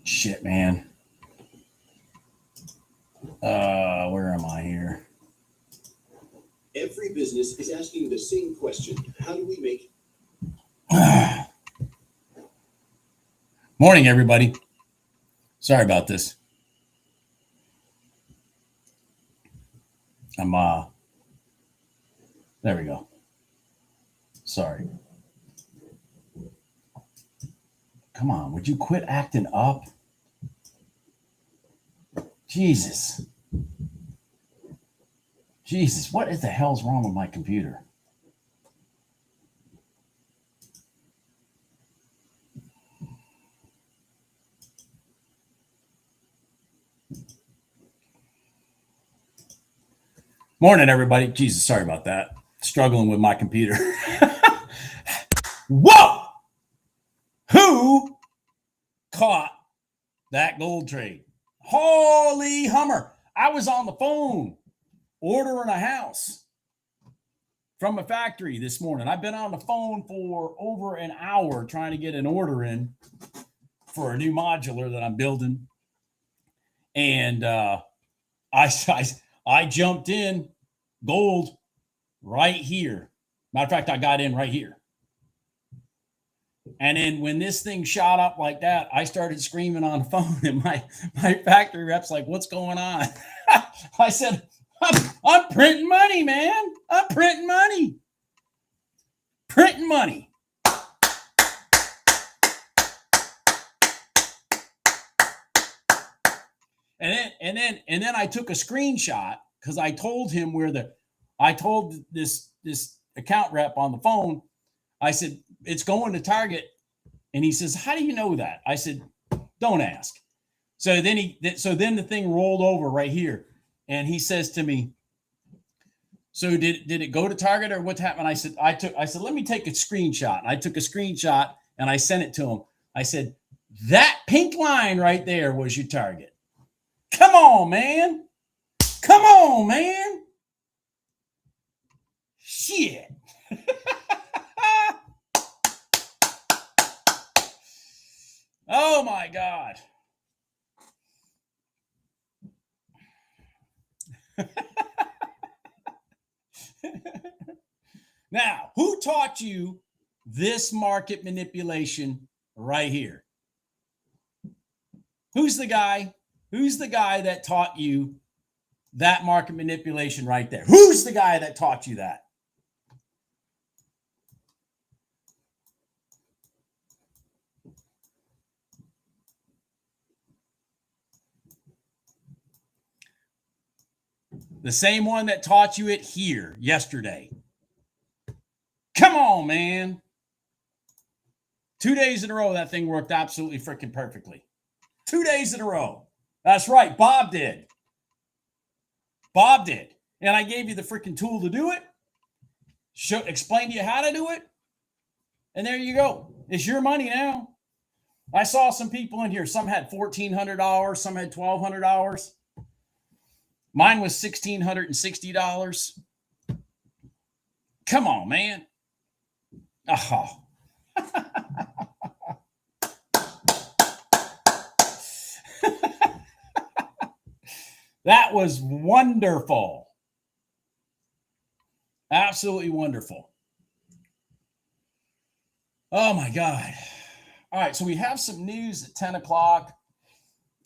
Shit, man. Where am I here? Every business is asking the same question. How do we make... Morning, everybody. Sorry about this. There we go. Sorry. Come on, would you quit acting up? Jesus. Jesus, what is the hell's wrong with my computer? Morning, everybody. Jesus, sorry about that. Struggling with my computer. Whoa! Who caught that gold trade? Holy Hummer. I was on the phone ordering a house from a factory this morning. I've been on the phone for over an hour trying to get an order in for a new modular that I'm building. And I jumped in gold right here. Matter of fact, I got in right here. And then when this thing shot up like that, I started screaming on the phone, and my factory rep's like, "What's going on?" I said, I'm printing money, man. I'm printing money. Printing money. And then I took a screenshot because I told him I told this account rep on the phone, I said, it's going to Target. And he says, how do you know that? I said, don't ask. So then the thing rolled over right here. And he says to me, so did it go to Target or what happened? I said, let me take a screenshot. And I took a screenshot and I sent it to him. I said, that pink line right there was your Target. Come on, man. Come on, man. Shit. Oh my God. Now, who taught you this market manipulation right here? Who's the guy? Who's the guy that taught you that market manipulation right there? Who's the guy that taught you that? The same one that taught you it here yesterday. Come on, man. 2 days in a row, that thing worked absolutely freaking perfectly. 2 days in a row. That's right. Bob did. Bob did. And I gave you the freaking tool to do it. Explain to you how to do it. And there you go. It's your money now. I saw some people in here. Some had $1,400. Some had $1,200. Mine was $1,660. Come on, man. Oh. That was wonderful. Absolutely wonderful. Oh, my God. All right, so we have some news at 10 o'clock.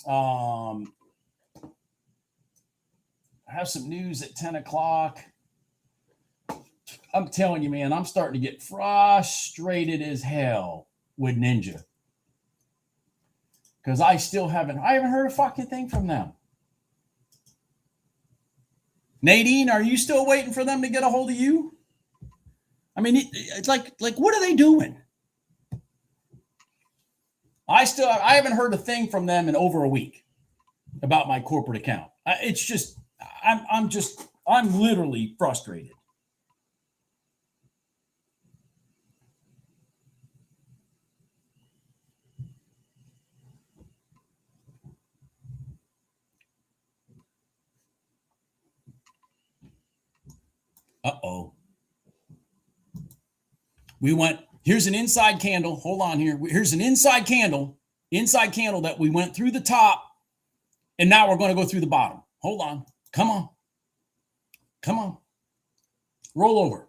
I have some news at 10 o'clock. I'm telling you, man, I'm starting to get frustrated as hell with Ninja. Because I haven't heard a fucking thing from them. Nadine, are you still waiting for them to get a hold of you? I mean, it's like what are they doing? I haven't heard a thing from them in over a week about my corporate account. It's just, I'm literally frustrated. Uh-oh. Here's an inside candle. Hold on here. Here's an inside candle inside candle that we went through the top, and now we're going to go through the bottom. Hold on. Come on. Come on. Roll over.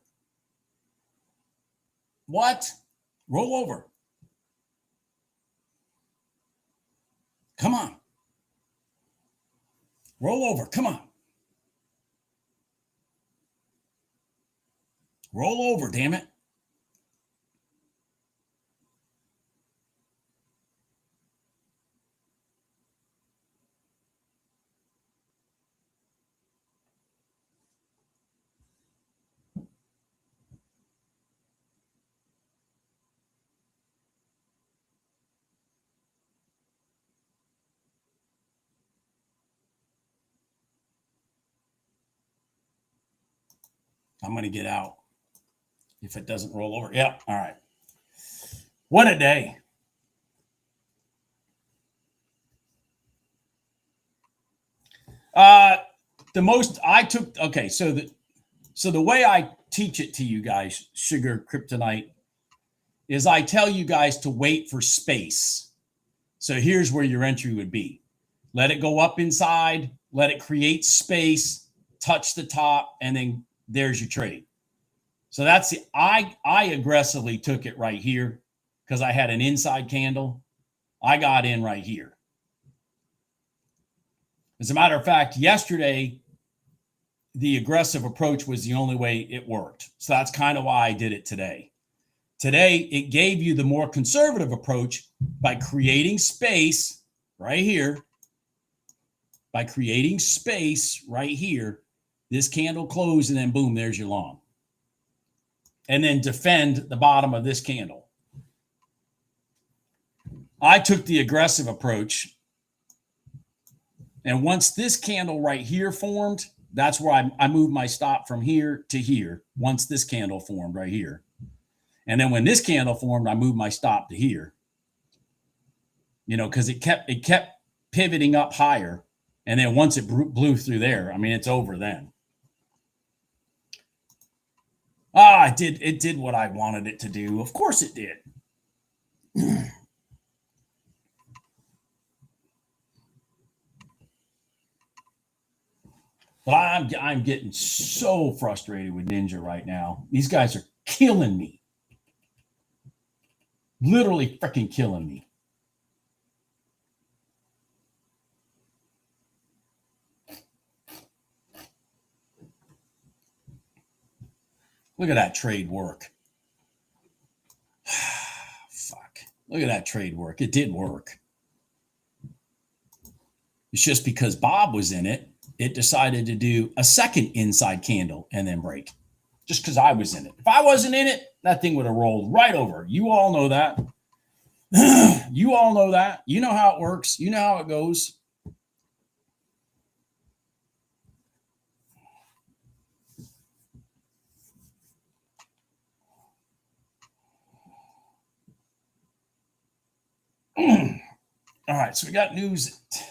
What? Roll over. Come on. Roll over. Come on. Roll over, damn it. I'm going to get out if it doesn't roll over. Yep. All right. What a day. The most I took, okay, so the way I teach it to you guys, Sugar Kryptonite, is I tell you guys to wait for space. So here's where your entry would be. Let it go up inside, let it create space, touch the top, and then there's your trade. So that's the I aggressively took it right here because I had an inside candle. I got in right here. As a matter of fact, yesterday, the aggressive approach was the only way it worked. So that's kind of why I did it today. Today, it gave you the more conservative approach by creating space right here. By creating space right here, this candle closed and then boom, there's your long. And then defend the bottom of this candle. I took the aggressive approach. And once this candle right here formed, that's where I moved my stop from here to here. Once this candle formed right here. And then when this candle formed, I moved my stop to here. You know, because it kept pivoting up higher. And then once it blew through there, I mean, it's over then. It did what I wanted it to do. Of course it did. But I'm getting so frustrated with Ninja right now. These guys are killing me. Literally freaking killing me. Look at that trade work. Fuck. Look at that trade work. It did work. It's just because Bob was in it, it decided to do a second inside candle and then break. Just because I was in it. If I wasn't in it, that thing would have rolled right over. You all know that. You all know that. You know how it works. You know how it goes. All right, so we got news at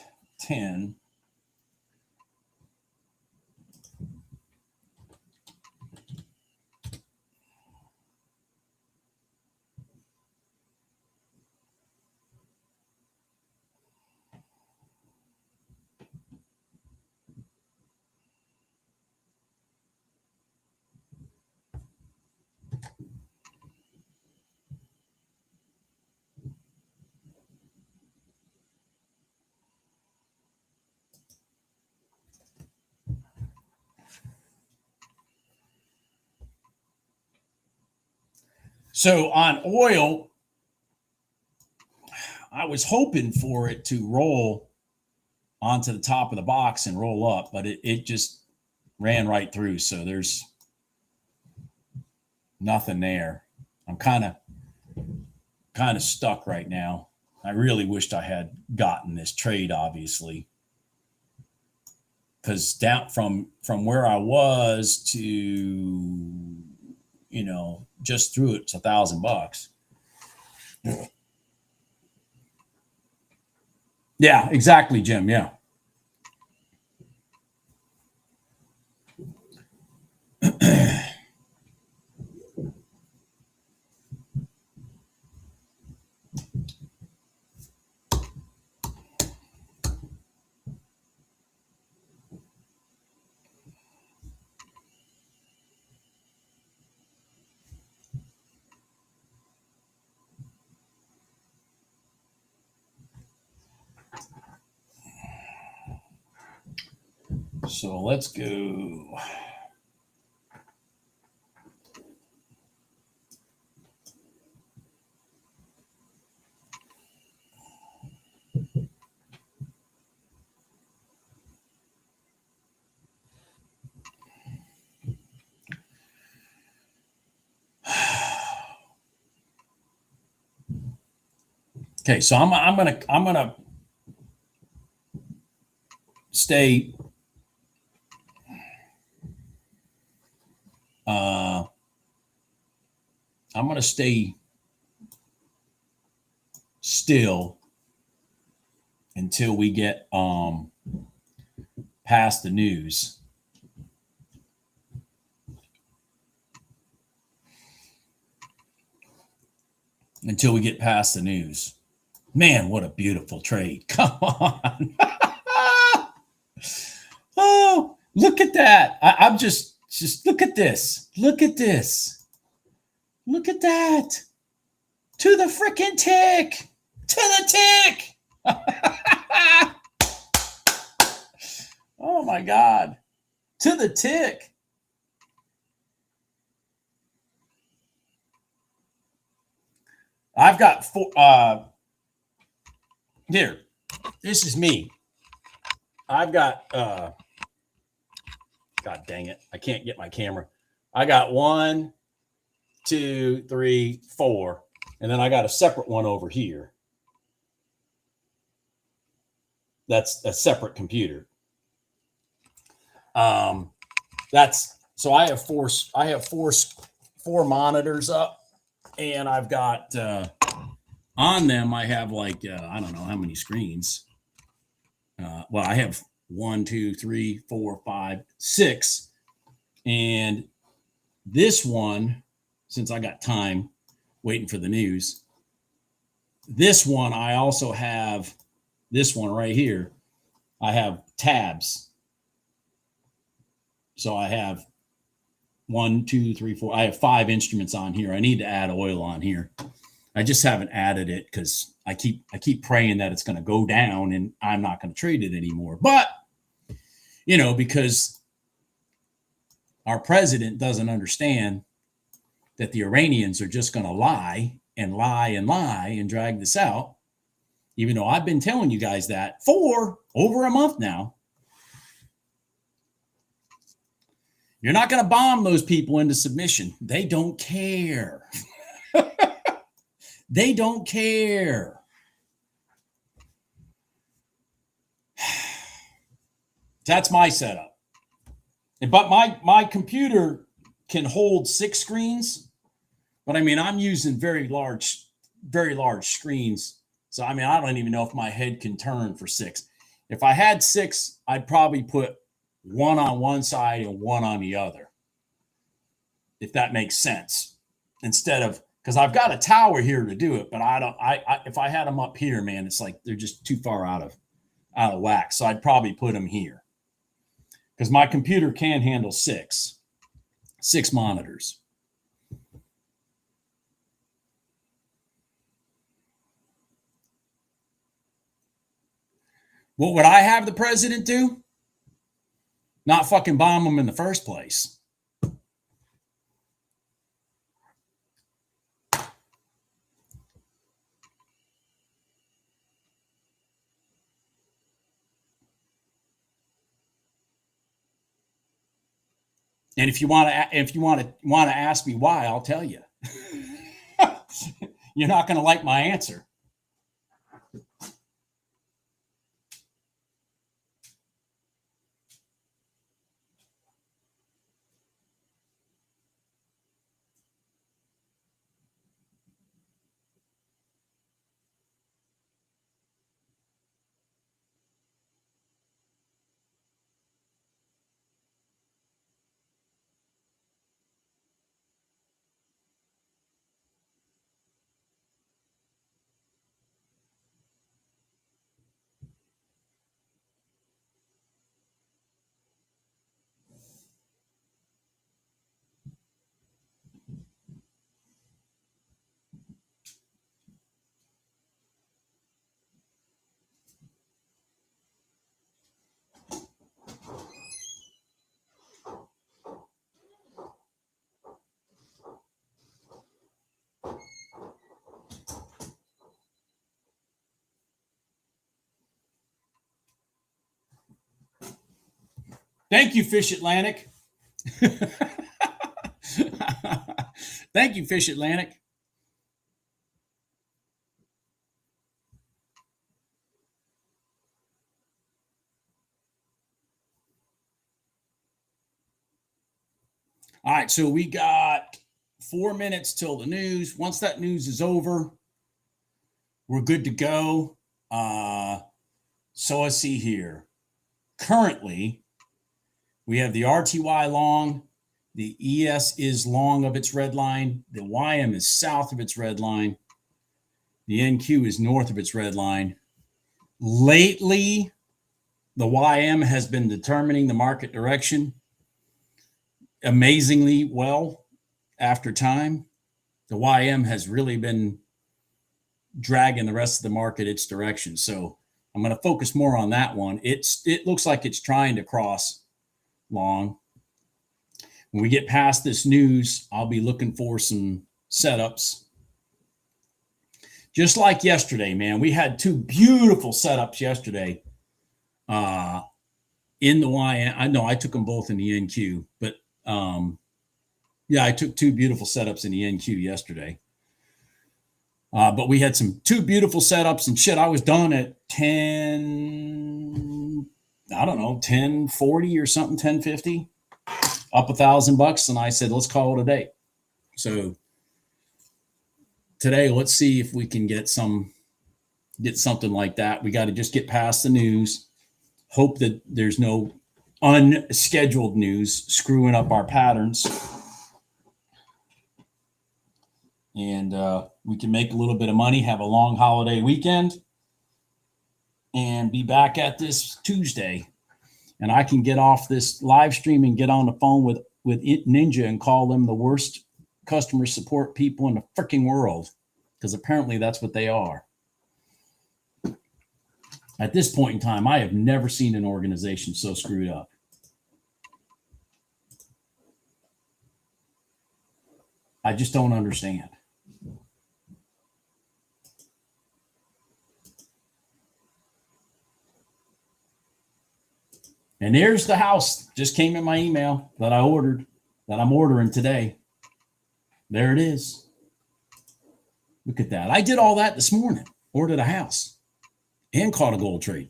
10. So on oil, I was hoping for it to roll onto the top of the box and roll up, but it just ran right through. So there's nothing there. I'm kind of stuck right now. I really wished I had gotten this trade, obviously, because down from where I was to, you know, just through it's $1,000. Yeah, exactly, Jim. Yeah. So let's go. Okay, so I'm gonna stay. I'm gonna stay still until we get past the news. Until we get past the news. Man, what a beautiful trade. Come on. Oh, look at that. I'm just look at this. Look at this. Look at that. To the freaking tick. To the tick. Oh my God. To the tick. I've got four. Here, this is me. I've got, God dang it. I can't get my camera. I got 1, 2, 3, 4. And then I got a separate one over here. That's a separate computer. That's so I have four monitors up, and I've got on them I have like I don't know how many screens. Well, I have 1, 2, 3, 4, 5, 6, and this one, since I got time waiting for the news, this one I also have this one right here. I have tabs. So I have 1, 2, 3, 4. I have 5 instruments on here. I need to add oil on here. I just haven't added it because I keep praying that it's going to go down and I'm not going to trade it anymore. But because our president doesn't understand that the Iranians are just going to lie and lie and lie and drag this out, even though I've been telling you guys that for over a month now. You're not going to bomb those people into submission. They don't care. They don't care. That's my setup. But my computer can hold 6 screens. But I mean, I'm using very large screens. So I mean, I don't even know if my head can turn for 6. If I had 6, I'd probably put 1 on one side and 1 on the other, if that makes sense. Instead of, because I've got a tower here to do it, but if I had them up here, man, it's like they're just too far out of whack. So I'd probably put them here because my computer can handle 6 monitors. What would I have the president do? Not fucking bomb them in the first place. And if you want to ask me why, I'll tell you. You're not going to like my answer. Thank you, Fish Atlantic. Thank you, Fish Atlantic. All right, so we got 4 minutes till the news. Once that news is over, we're good to go. So let's see here. Currently, we have the RTY long, the ES is long of its red line, the YM is south of its red line, the NQ is north of its red line. Lately, the YM has been determining the market direction amazingly well after time. The YM has really been dragging the rest of the market its direction. So I'm going to focus more on that one. It looks like it's trying to cross long. When we get past this news, I'll be looking for some setups. Just like yesterday, man, we had two beautiful setups yesterday in the YM. I know I took them both in the NQ, but yeah, I took two beautiful setups in the NQ yesterday. But we had two beautiful setups and shit. I was done at 1040 or something, 1050, up $1,000. And I said, let's call it a day. So today, let's see if we can get something like that. We got to just get past the news. Hope that there's no unscheduled news screwing up our patterns. And we can make a little bit of money, have a long holiday weekend, and be back at this Tuesday. And I can get off this live stream and get on the phone with Ninja and call them the worst customer support people in the freaking world, because apparently that's what they are. At this point in time, I have never seen an organization so screwed up. I just don't understand. And there's the house. Just came in my email that I ordered, that I'm ordering today. There it is. Look at that. I did all that this morning. Ordered a house and caught a gold trade.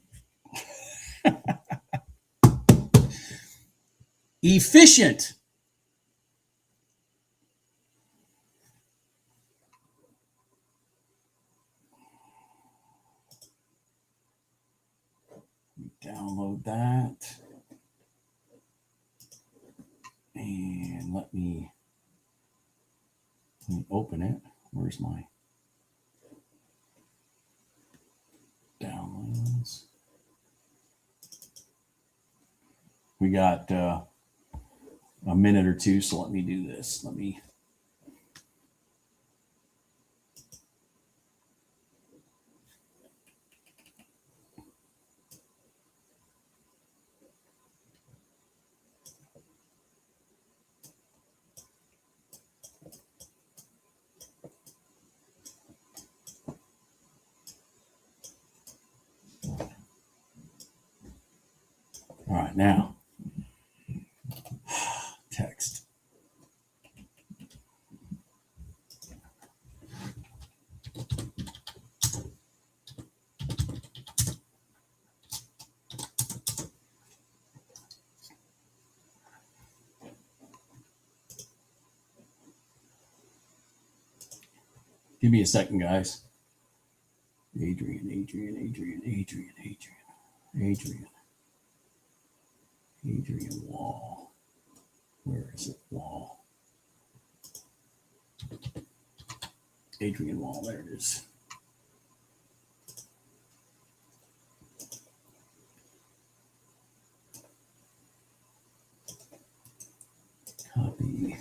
Efficient. Download that. And let me open it. Where's my downloads? We got a minute or two, so let me do this. Let me. All right, now text. Give me a second, guys. Adrian Wall. Where is it? Wall. Adrian Wall. There it is. Copy.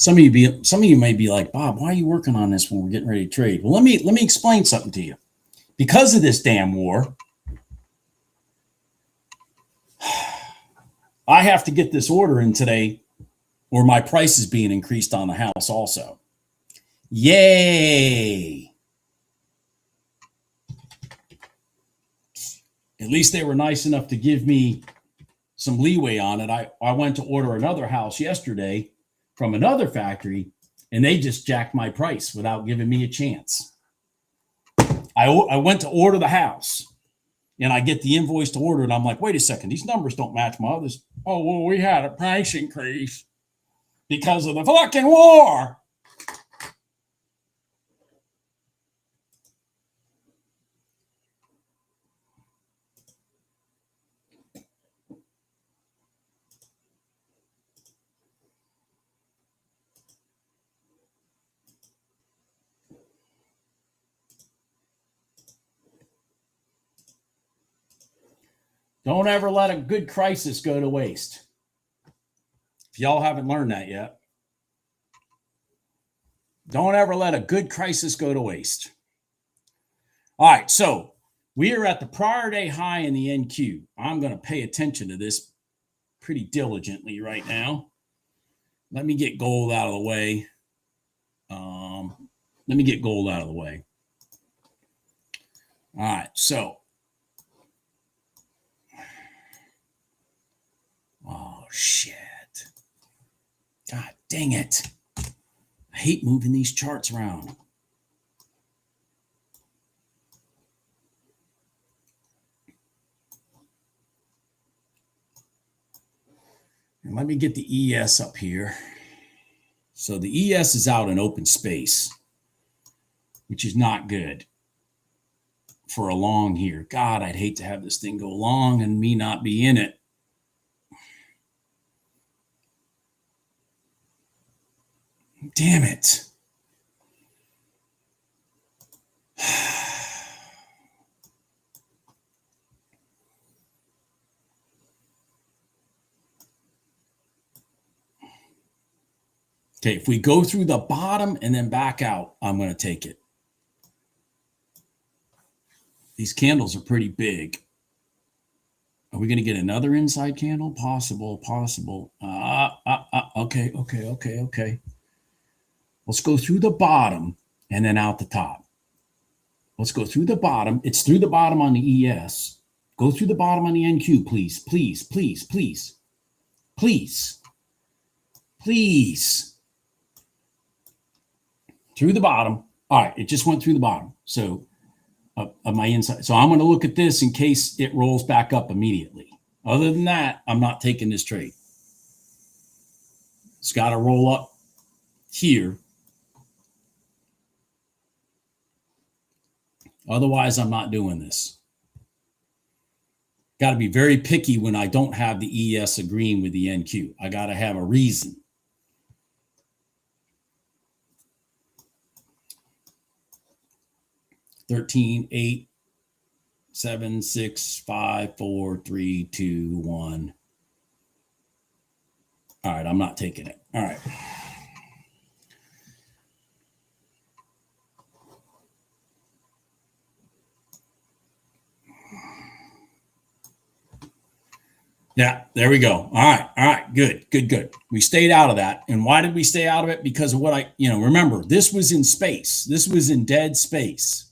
Some of you may be like, Bob, why are you working on this when we're getting ready to trade? Well, let me explain something to you. Because of this damn war, I have to get this order in today, or my price is being increased on the house also. Yay! At least they were nice enough to give me some leeway on it. I went to order another house yesterday from another factory, and they just jacked my price without giving me a chance. I went to order the house, and I get the invoice to order, and I'm like, wait a second, these numbers don't match my others. Oh, well, we had a price increase because of the fucking war. Don't ever let a good crisis go to waste. If y'all haven't learned that yet, don't ever let a good crisis go to waste. All right, so we are at the prior day high in the NQ. I'm going to pay attention to this pretty diligently right now. Let me get gold out of the way. All right, so. Oh, shit. God dang it. I hate moving these charts around. And let me get the ES up here. So the ES is out in open space, which is not good for a long here. God, I'd hate to have this thing go long and me not be in it. Damn it. Okay, if we go through the bottom and then back out, I'm going to take it. These candles are pretty big. Are we going to get another inside candle? Possible. Okay. Let's go through the bottom and then out the top. Let's go through the bottom. It's through the bottom on the ES. Go through the bottom on the NQ, please. Through the bottom. All right, it just went through the bottom. So of my inside. So I'm going to look at this in case it rolls back up immediately. Other than that, I'm not taking this trade. It's got to roll up here. Otherwise, I'm not doing this. Got to be very picky when I don't have the ES agreeing with the NQ. I got to have a reason. $13, 8, 7, 6, 5, 4, 3, 2, 1. All right, I'm not taking it. All right. Yeah, there we go. All right, good. We stayed out of that. And why did we stay out of it? Because of what remember, this was in space. This was in dead space.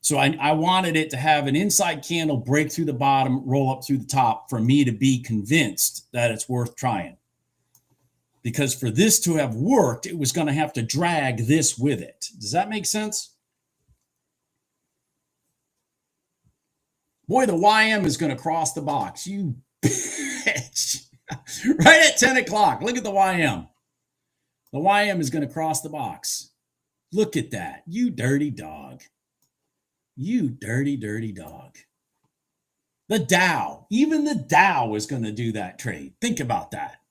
So I wanted it to have an inside candle break through the bottom, roll up through the top for me to be convinced that it's worth trying. Because for this to have worked, it was going to have to drag this with it. Does that make sense? Boy, the YM is going to cross the box. You bitch. Right at 10 o'clock. Look at the YM. The YM is going to cross the box. Look at that. You dirty dog. You dirty dog. The Dow. Even the Dow is going to do that trade. Think about that.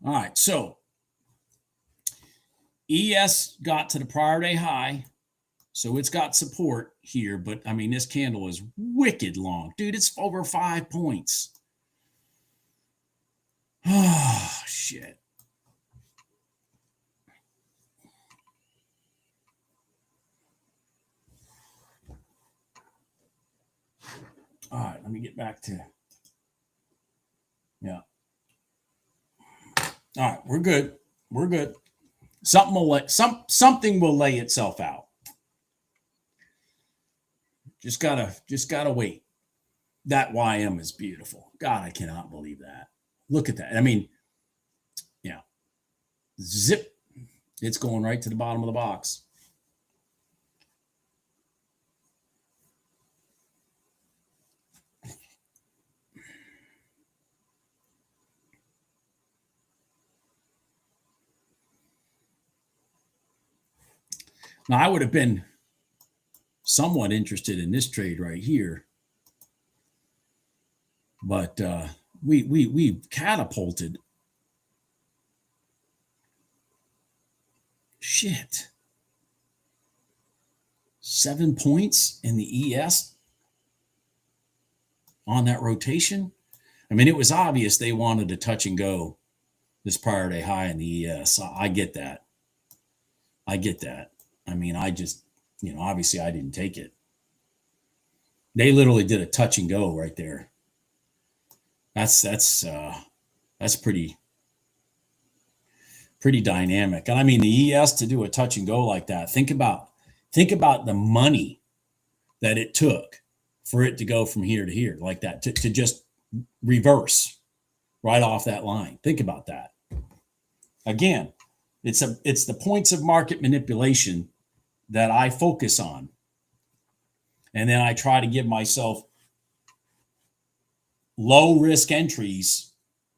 All right. So ES got to the prior day high. So it's got support here, but I mean, this candle is wicked long. Dude, it's over 5 points. Oh, shit. All right, let me get back to, yeah. All right, we're good. We're good. Something will lay itself out. Just gotta wait. That YM is beautiful. God, I cannot believe that. Look at that. I mean, yeah. Zip. It's going right to the bottom of the box. Now, I would have been somewhat interested in this trade right here, but we catapulted. Shit. 7 points in the ES on that rotation. I mean, it was obvious they wanted to touch and go this prior day high in the ES. I get that. I mean, I just, obviously I didn't take it. They literally did a touch and go right there. That's pretty dynamic. And I mean, the ES to do a touch and go like that. Think about the money that it took for it to go from here to here like that, to just reverse right off that line. Think about that. Again, it's the points of market manipulation that I focus on. And then I try to give myself low risk entries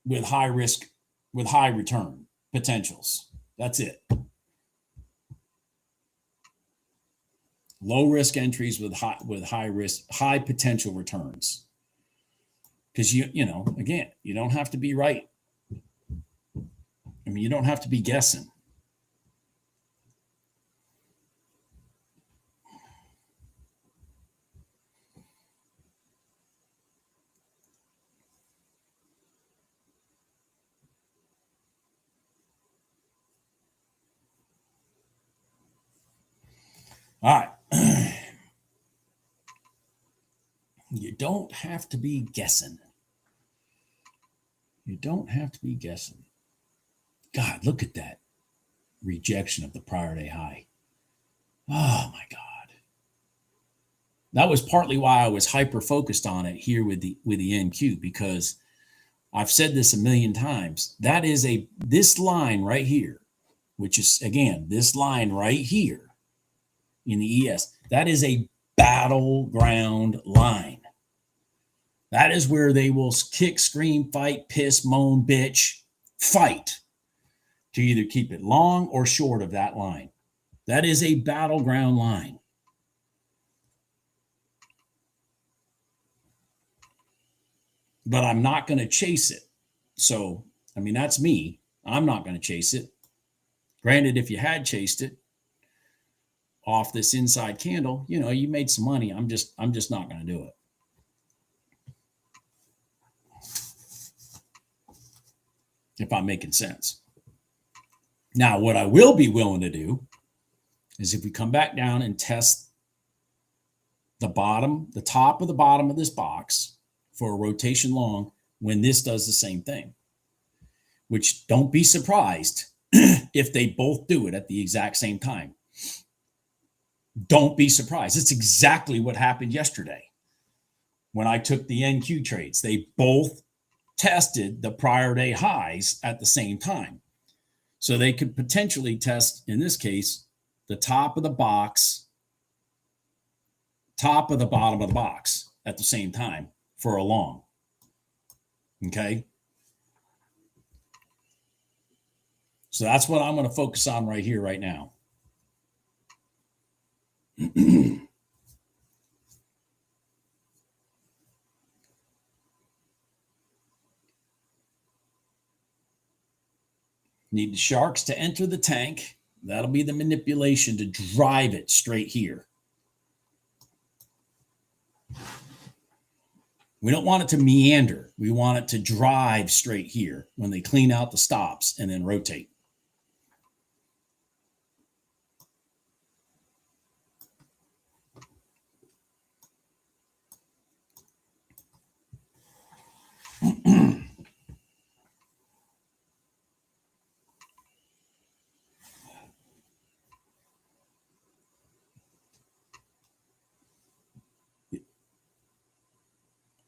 with high risk, with high return potentials. That's it. Low risk entries with high risk, high potential returns. Because again, you don't have to be right. I mean, you don't have to be guessing. All right. You don't have to be guessing. You don't have to be guessing. God, look at that rejection of the prior day high. Oh my God. That was partly why I was hyper focused on it here with the NQ, because I've said this a million times. That is this line right here, which is again, this line right here in the ES, that is a battleground line. That is where they will kick, scream, fight, piss, moan, bitch, fight to either keep it long or short of that line. That is a battleground line. But I'm not going to chase it. So, I mean, that's me. I'm not going to chase it. Granted, if you had chased it off this inside candle, you made some money. I'm just not going to do it. If I'm making sense. Now, what I will be willing to do is if we come back down and test the top of the bottom of this box for a rotation long, when this does the same thing, which don't be surprised if they both do it at the exact same time. Don't be surprised. It's exactly what happened yesterday when I took the NQ trades. They both tested the prior day highs at the same time. So they could potentially test, in this case, the top of the box, top of the bottom of the box at the same time for a long. Okay. So that's what I'm going to focus on right here, right now. Need the sharks to enter the tank. That'll be the manipulation to drive it straight here. We don't want it to meander. We want it to drive straight here when they clean out the stops and then rotate.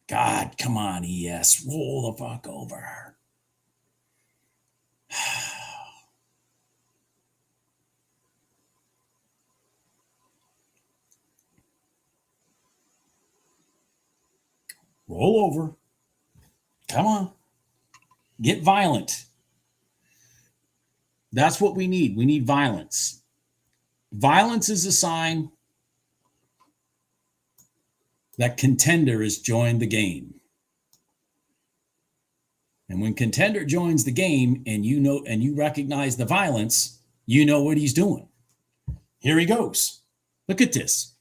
God, come on, ES. Roll the fuck over. Roll over. Come on. Get violent. That's what we need. We need violence. Violence is a sign that contender has joined the game. And when contender joins the game and you know and you recognize the violence, you know what he's doing. Here he goes. Look at this.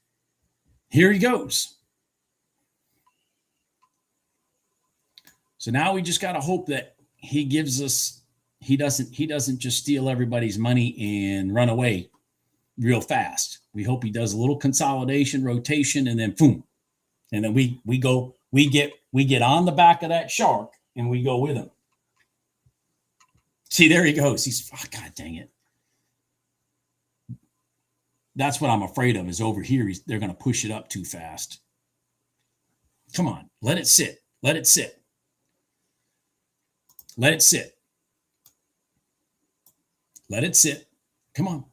Here he goes. So now we just got to hope that he gives us, he doesn't just steal everybody's money and run away real fast. We hope he does a little consolidation, rotation, and then boom. And then we get on the back of that shark and we go with him. See, there he goes. He's, oh, God dang it. That's what I'm afraid of is over here. They're going to push it up too fast. Come on. Let it sit. Let it sit. Let it sit. Let it sit. Come on.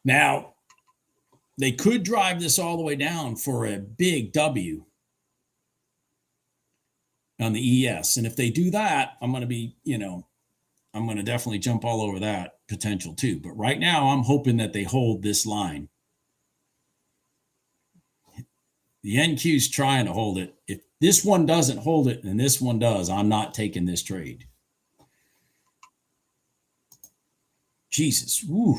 Now, they could drive this all the way down for a big W on the ES. And if they do that, I'm going to be, I'm going to definitely jump all over that potential too. But right now, I'm hoping that they hold this line. The NQ's trying to hold it. If this one doesn't hold it and this one does, I'm not taking this trade. Jesus. Woo.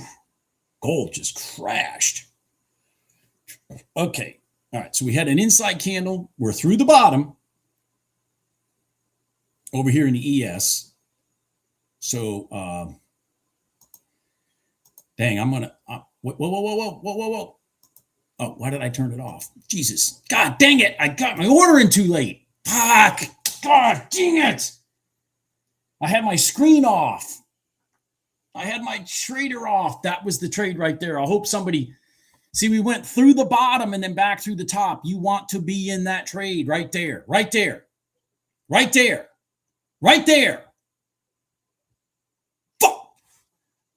Gold just crashed. Okay. All right. So we had an inside candle. We're through the bottom over here in the ES. So, dang, I'm going to, whoa. Oh, why did I turn it off? Jesus. God dang it. I got my order in too late. Fuck. God dang it. I had my screen off. I had my trader off. That was the trade right there. I hope somebody, see, we went through the bottom and then back through the top. You want to be in that trade right there, right there, right there, right there. Fuck.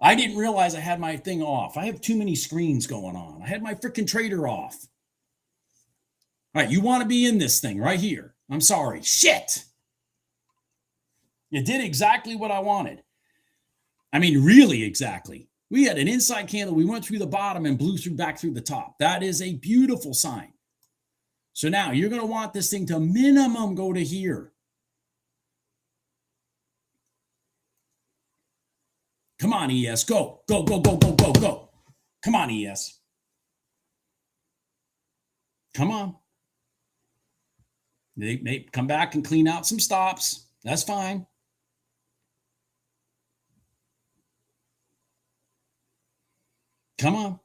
I didn't realize I had my thing off. I have too many screens going on. I had my freaking trader off. All right, you want to be in this thing right here. I'm sorry. Shit. You did exactly what I wanted. I mean, really exactly. We had an inside candle. We went through the bottom and blew through back through the top. That is a beautiful sign. So now you're going to want this thing to minimum go to here. Come on, ES. Go. Go, go, go, go, go, go. Come on, ES. Come on. They come back and clean out some stops. That's fine. Come on.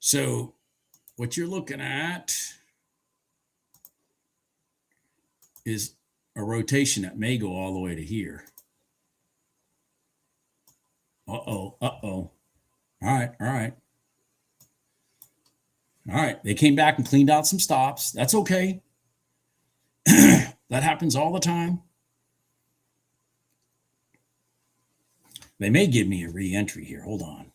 So what you're looking at is a rotation that may go all the way to here. Uh-oh. All right. They came back and cleaned out some stops. That's okay. That happens all the time. They may give me a re-entry here. Hold on.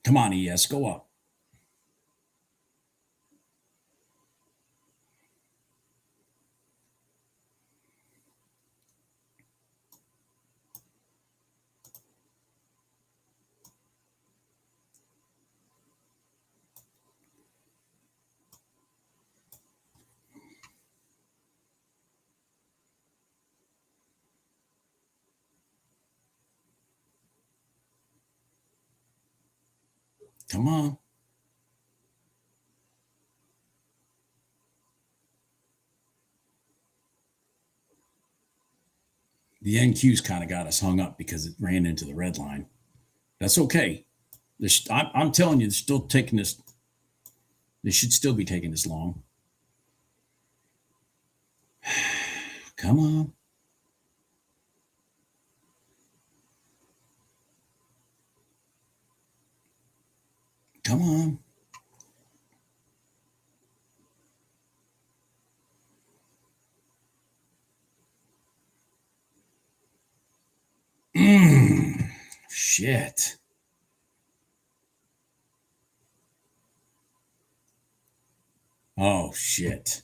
Come on, ES, go up. Come on. The NQ's kind of got us hung up because it ran into the red line. That's okay. I'm telling you, they're still taking this. They should still be taking this long. Come on. Come on. Shit. Oh, shit.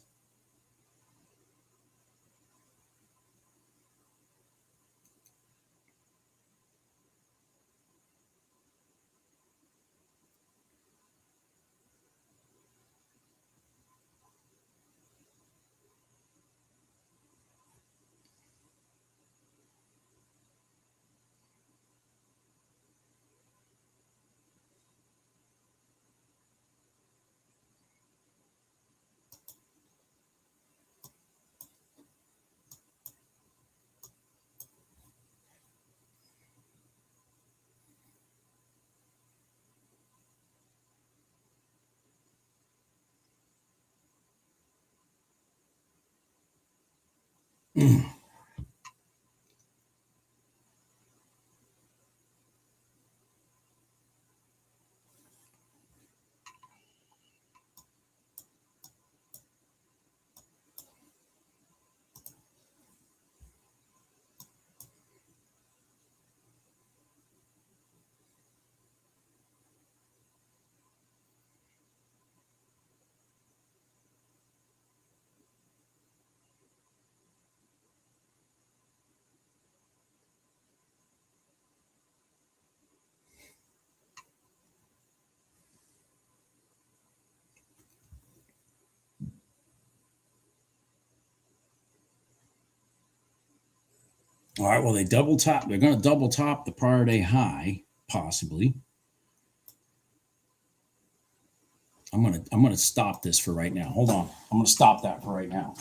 Mm. All right. Well, they double top. They're going to double top the prior day high, possibly. I'm gonna stop this for right now. Hold on. I'm gonna stop that for right now.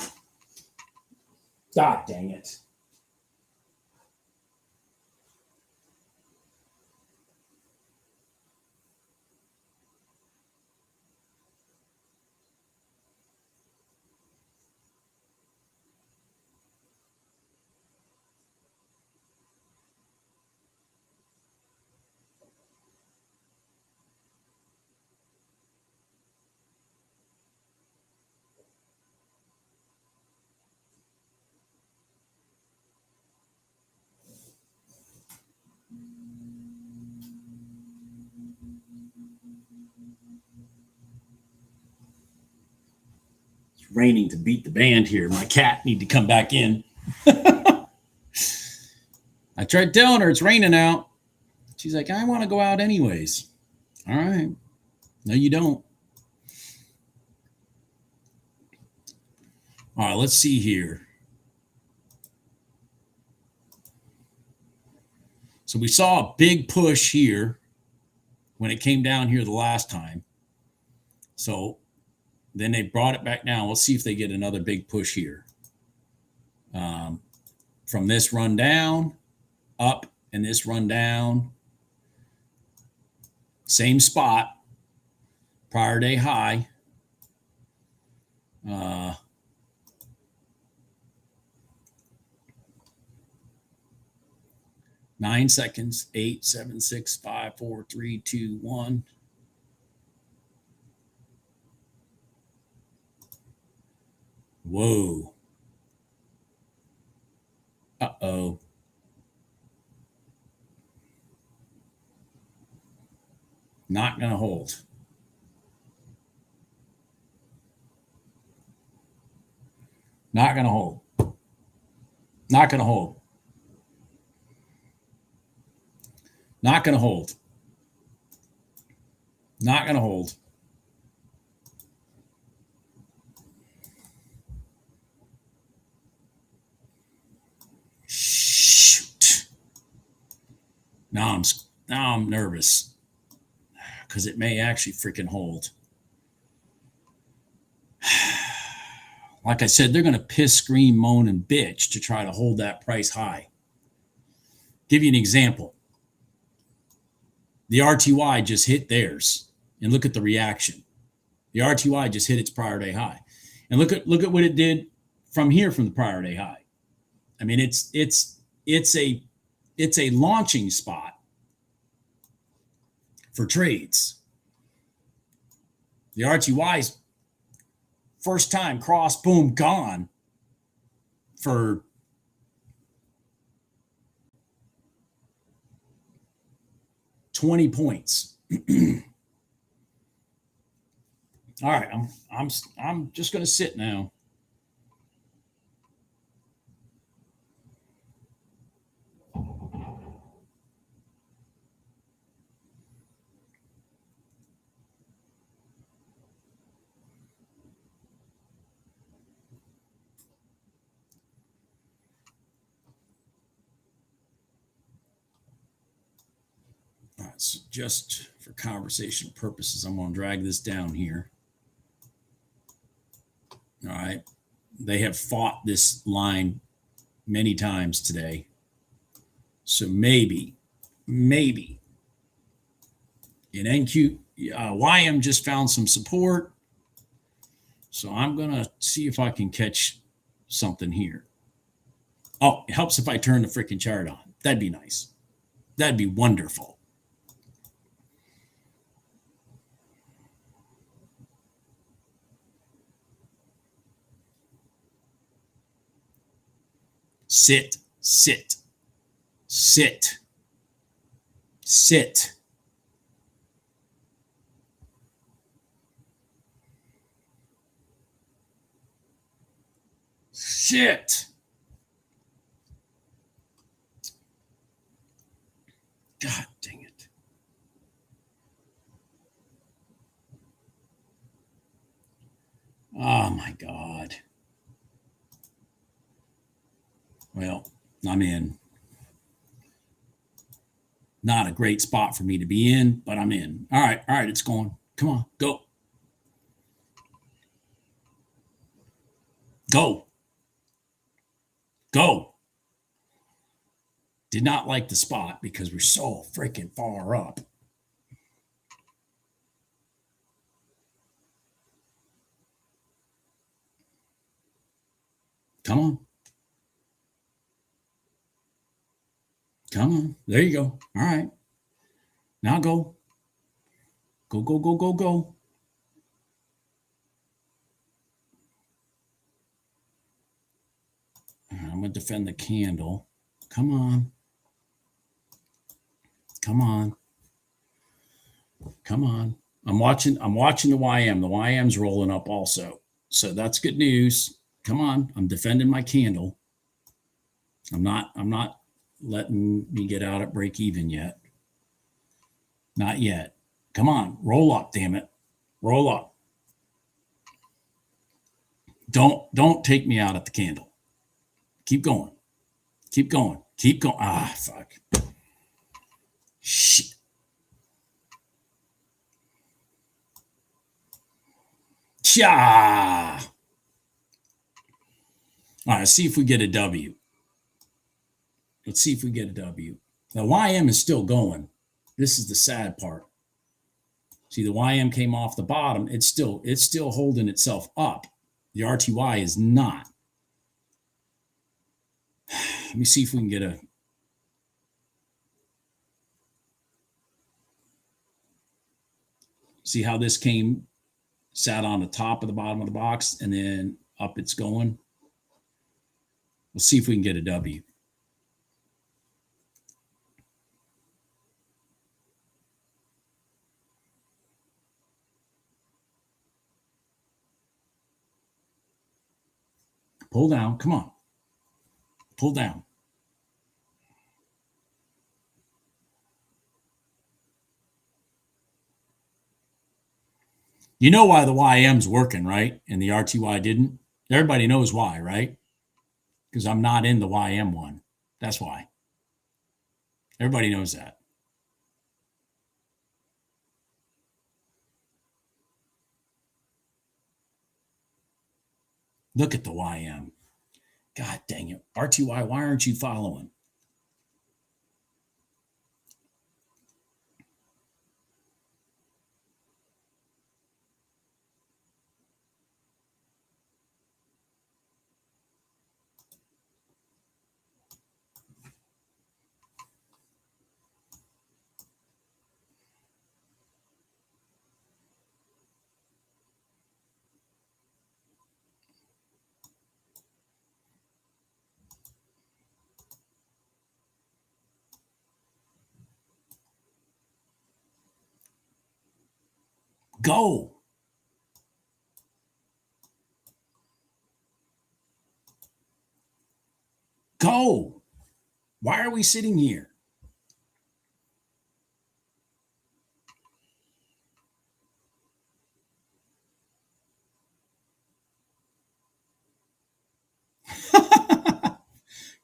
God dang it. It's raining to beat the band here. My cat need to come back in. I tried telling her it's raining out. She's like, I want to go out anyways. All right. No, you don't. All right, let's see here. So we saw a big push here when it came down here the last time. So then they brought it back down. Let's see if they get another big push here. From this run down, up, and this run down. Same spot, prior day high. 9 seconds, 8, 7, 6, 5, 4, 3, 2, 1. Whoa. Uh-oh. Not going to hold. Not going to hold. Not going to hold. Not going to hold. Not going to hold. Shoot. Now I'm nervous. because it may actually freaking hold. Like I said, they're going to piss, scream, moan, and bitch to try to hold that price high. Give you an example. The RTY just hit theirs, and look at the reaction. The RTY just hit its prior day high, and look at what it did from here from the prior day high. I mean, it's a launching spot for trades. The RTY's first time cross, boom, gone for $20 points. All right, I'm just going to sit now. All right, so just for conversation purposes, I'm going to drag this down here. All right. They have fought this line many times today. So maybe in NQ, YM just found some support. So I'm going to see if I can catch something here. Oh, it helps if I turn the freaking chart on. That'd be nice. That'd be wonderful. Sit, sit, sit, sit. Shit. God dang it. Oh my God. Well, I'm in. Not a great spot for me to be in, but I'm in. All right, it's going. Come on, go. Go. Go. Did not like the spot because we're so freaking far up. Come on. Come on. There you go. All right. Now go. Go, go, go, go, go. I'm going to defend the candle. Come on. Come on. Come on. I'm watching the YM. The YM's rolling up also. So that's good news. Come on. I'm defending my candle. I'm not letting me get out at break even yet. Not yet. Come on. Roll up, damn it. Roll up. Don't take me out at the candle. Keep going. Keep going. Keep going. Ah, fuck. Shit. Cha. All right, let's see if we get a W. Let's see if we get a W. The YM is still going. This is the sad part. See, the YM came off the bottom. It's still holding itself up. The RTY is not. Let me see if we can get a. See how this sat on the top of the bottom of the box, and then up it's going. Let's see if we can get a W. Pull down. Come on. Pull down. You know why the YM's working, right? And the RTY didn't? Everybody knows why, right? Because I'm not in the YM one. That's why. Everybody knows that. Look at the YM. God dang it. RTY, why aren't you following? Go. Go. Why are we sitting here?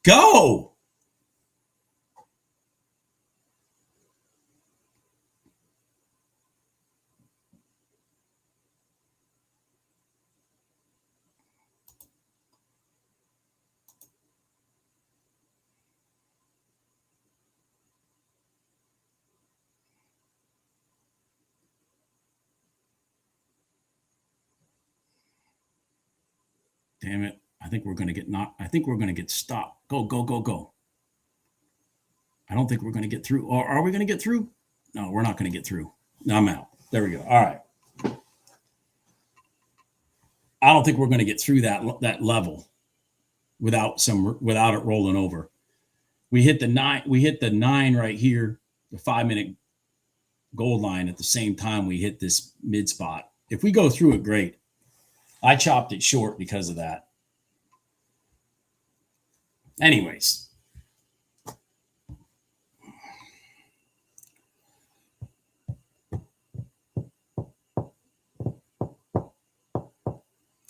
Go. Damn it. I think we're going to get knocked. I think we're going to get stopped. Go, go, go, go. I don't think we're going to get through. Or are we going to get through? No, we're not going to get through. No, I'm out. There we go. All right. I don't think we're going to get through that level without it rolling over. We hit the 9 right here, the 5-minute gold line at the same time we hit this mid spot. If we go through it, great. I chopped it short because of that. Anyways.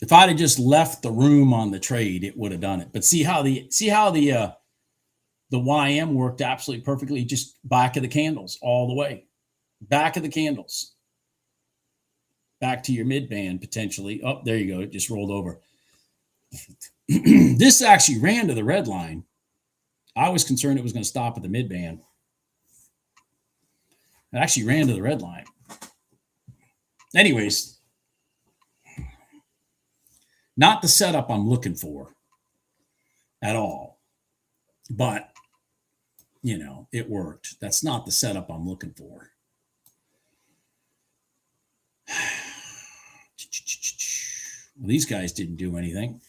If I'd have just left the room on the trade, it would have done it. But see how the YM worked absolutely perfectly, just back of the candles all the way. Back of the candles. Back to your mid band potentially. Oh, there you go. It just rolled over. This actually ran to the red line. I was concerned it was going to stop at the mid band. It actually ran to the red line. Anyways, not the setup I'm looking for at all. But, it worked. That's not the setup I'm looking for. Well, these guys didn't do anything.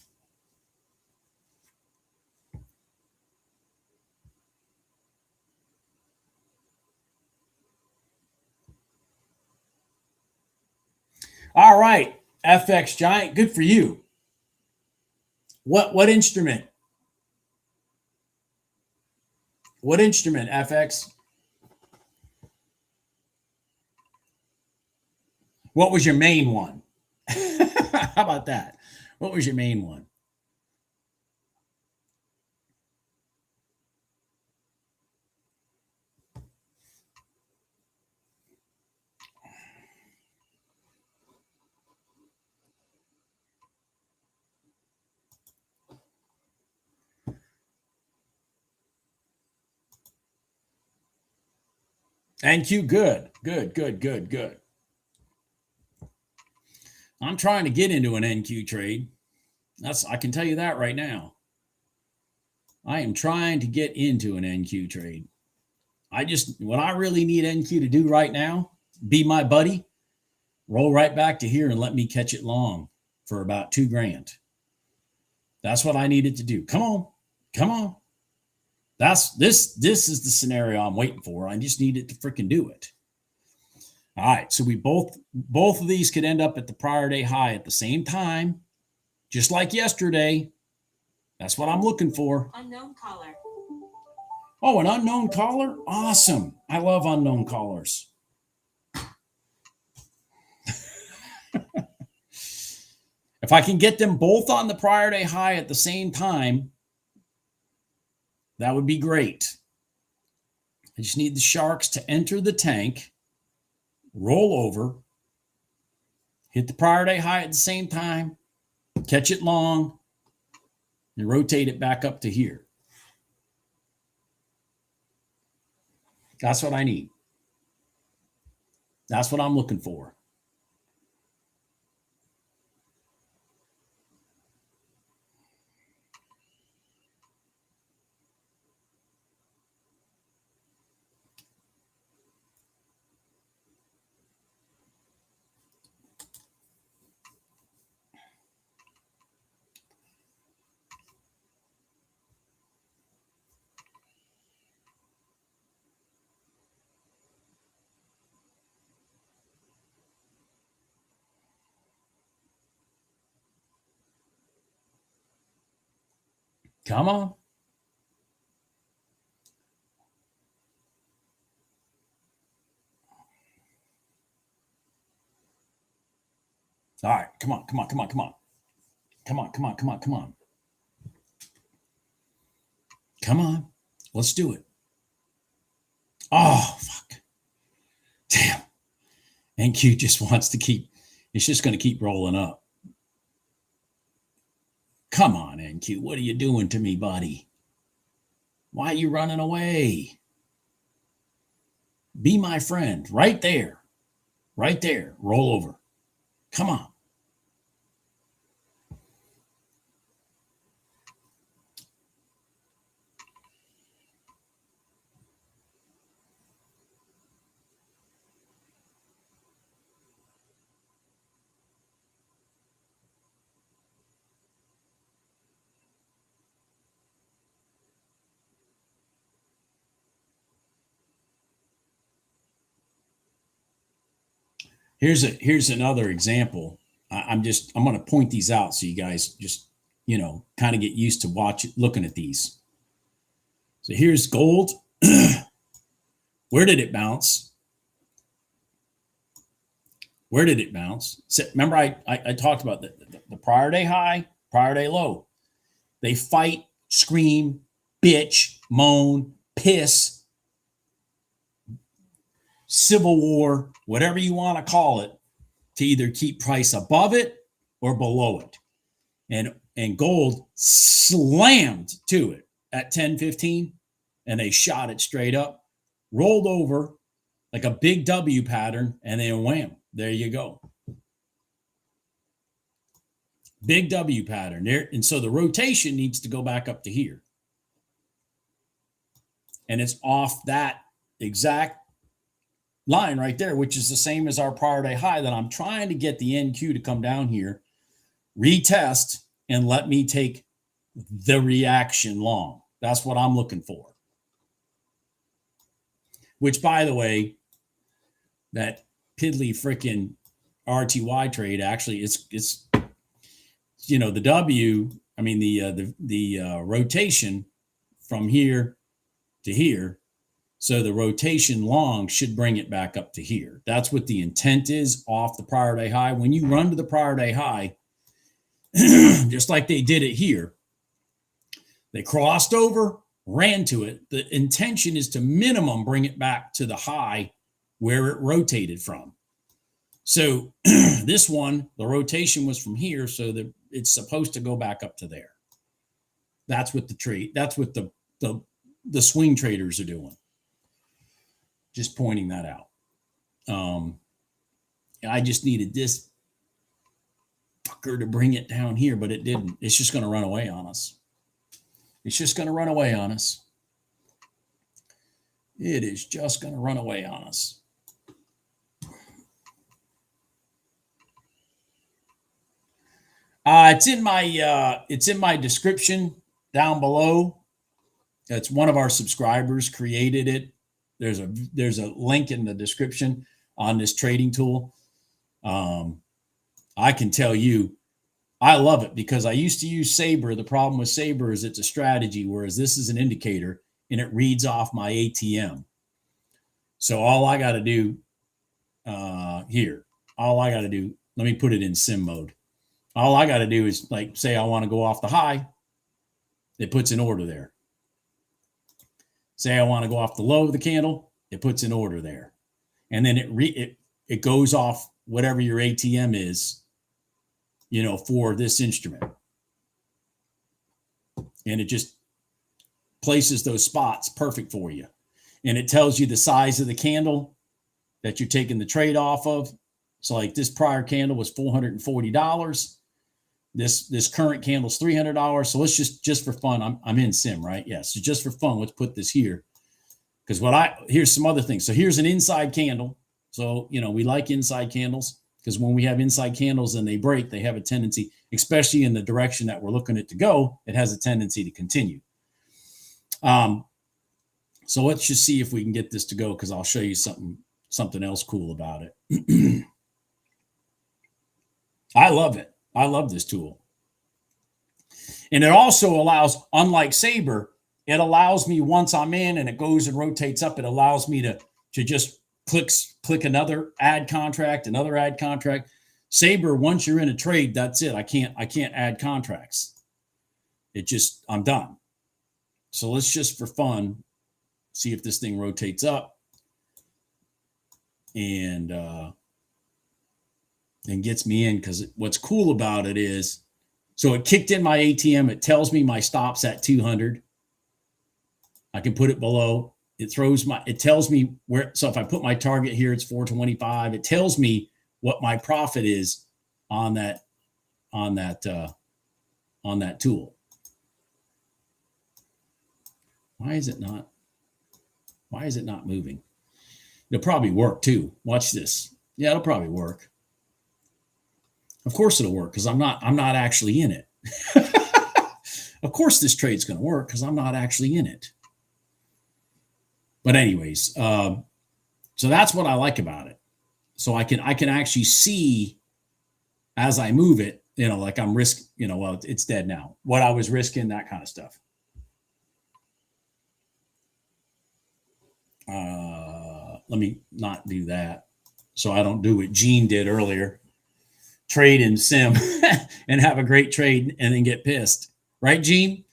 All right, FX Giant, good for you. What instrument? What instrument, FX? What was your main one? How about that? What was your main one? NQ, good. I'm trying to get into an NQ trade. I can tell you that right now. I am trying to get into an NQ trade. What I really need NQ to do right now, be my buddy, roll right back to here and let me catch it long for about $2,000. That's what I needed to do. Come on. This is the scenario I'm waiting for. I just needed to freaking do it. All right, so we both of these could end up at the prior day high at the same time, just like yesterday. That's what I'm looking for. Unknown caller. Oh, an unknown caller? Awesome. I love unknown callers. If I can get them both on the prior day high at the same time, that would be great. I just need the sharks to enter the tank, roll over, hit the prior day high at the same time, catch it long, and rotate it back up to here. That's what I need. That's what I'm looking for. Come on. All right, come on, come on, come on, come on. Come on, come on, come on, come on. Come on. Let's do it. Oh, fuck. Damn. NQ just wants to keep, it's just going to keep rolling up. Come on, NQ. What are you doing to me, buddy? Why are you running away? Be my friend. Right there. Right there. Roll over. Come on. Here's another example. I'm going to point these out so you guys just, kind of get used to looking at these. So here's gold. Where did it bounce? Where did it bounce? So remember, I talked about the prior day high, prior day low. They fight, scream, bitch, moan, piss, civil war, whatever you want to call it, to either keep price above it or below it. And gold slammed to it at 10.15, and they shot it straight up, rolled over like a big W pattern, and then wham, there you go. Big W pattern there. And so the rotation needs to go back up to here. And it's off that exact line right there, which is the same as our prior day high, that I'm trying to get the NQ to come down here, retest, and let me take the reaction long. That's what I'm looking for. Which, by the way, that piddly freaking RTY trade, actually, it's the W, I mean the rotation from here to here. So the rotation long should bring it back up to here. That's what the intent is off the prior day high. When you run to the prior day high, just like they did it here, they crossed over, ran to it. The intention is to minimum bring it back to the high where it rotated from. So this one, the rotation was from here, so that it's supposed to go back up to there. That's what the trade, that's what the swing traders are doing. Just pointing that out. I just needed this fucker to bring it down here, but it didn't. It's just going to run away on us. It's just going to run away on us. It is just going to run away on us. It's in my description down below. It's one of our subscribers created it. There's a link in the description on this trading tool. I can tell you, I love it because I used to use Sabre. The problem with Sabre is it's a strategy, whereas this is an indicator and it reads off my ATM. So all I got to do let me put it in sim mode. All I got to do is, like, say I want to go off the high, it puts an order there. Say I want to go off the low of the candle, it puts an order there. And then it goes off whatever your ATM is for this instrument. And it just places those spots perfect for you. And it tells you the size of the candle that you're taking the trade off of. So like this prior candle was $440. This current candle is $300. So let's just for fun, I'm in sim, right? Yeah. So just for fun, let's put this here. Because here's some other things. So here's an inside candle. So, we like inside candles because when we have inside candles and they break, they have a tendency, especially in the direction that we're looking at to go, it has a tendency to continue. So let's just see if we can get this to go, because I'll show you something else cool about it. I love it. I love this tool. And it also allows, unlike Sabre, it allows me, once I'm in and it goes and rotates up, it allows me to just click another add contract, another add contract. Sabre, once you're in a trade, that's it. I can't add contracts. I'm done. So let's just for fun see if this thing rotates up and gets me in, because what's cool about it is, so it kicked in my ATM. It tells me my stop's at 200. I can put it below. It tells me where. So if I put my target here, it's 425. It tells me what my profit is on that tool. Why is it not moving? It'll probably work too. Watch this. Yeah, it'll probably work. Of course it'll work, because I'm not actually in it. Of course this trade's going to work because I'm not actually in it. But anyways, so that's what I like about it. So I can actually see as I move it, like I'm well, it's dead now, what I was risking, that kind of stuff. Let me not do that, so I don't do what Gene did earlier. Trade in sim and have a great trade and then get pissed. Right, Gene?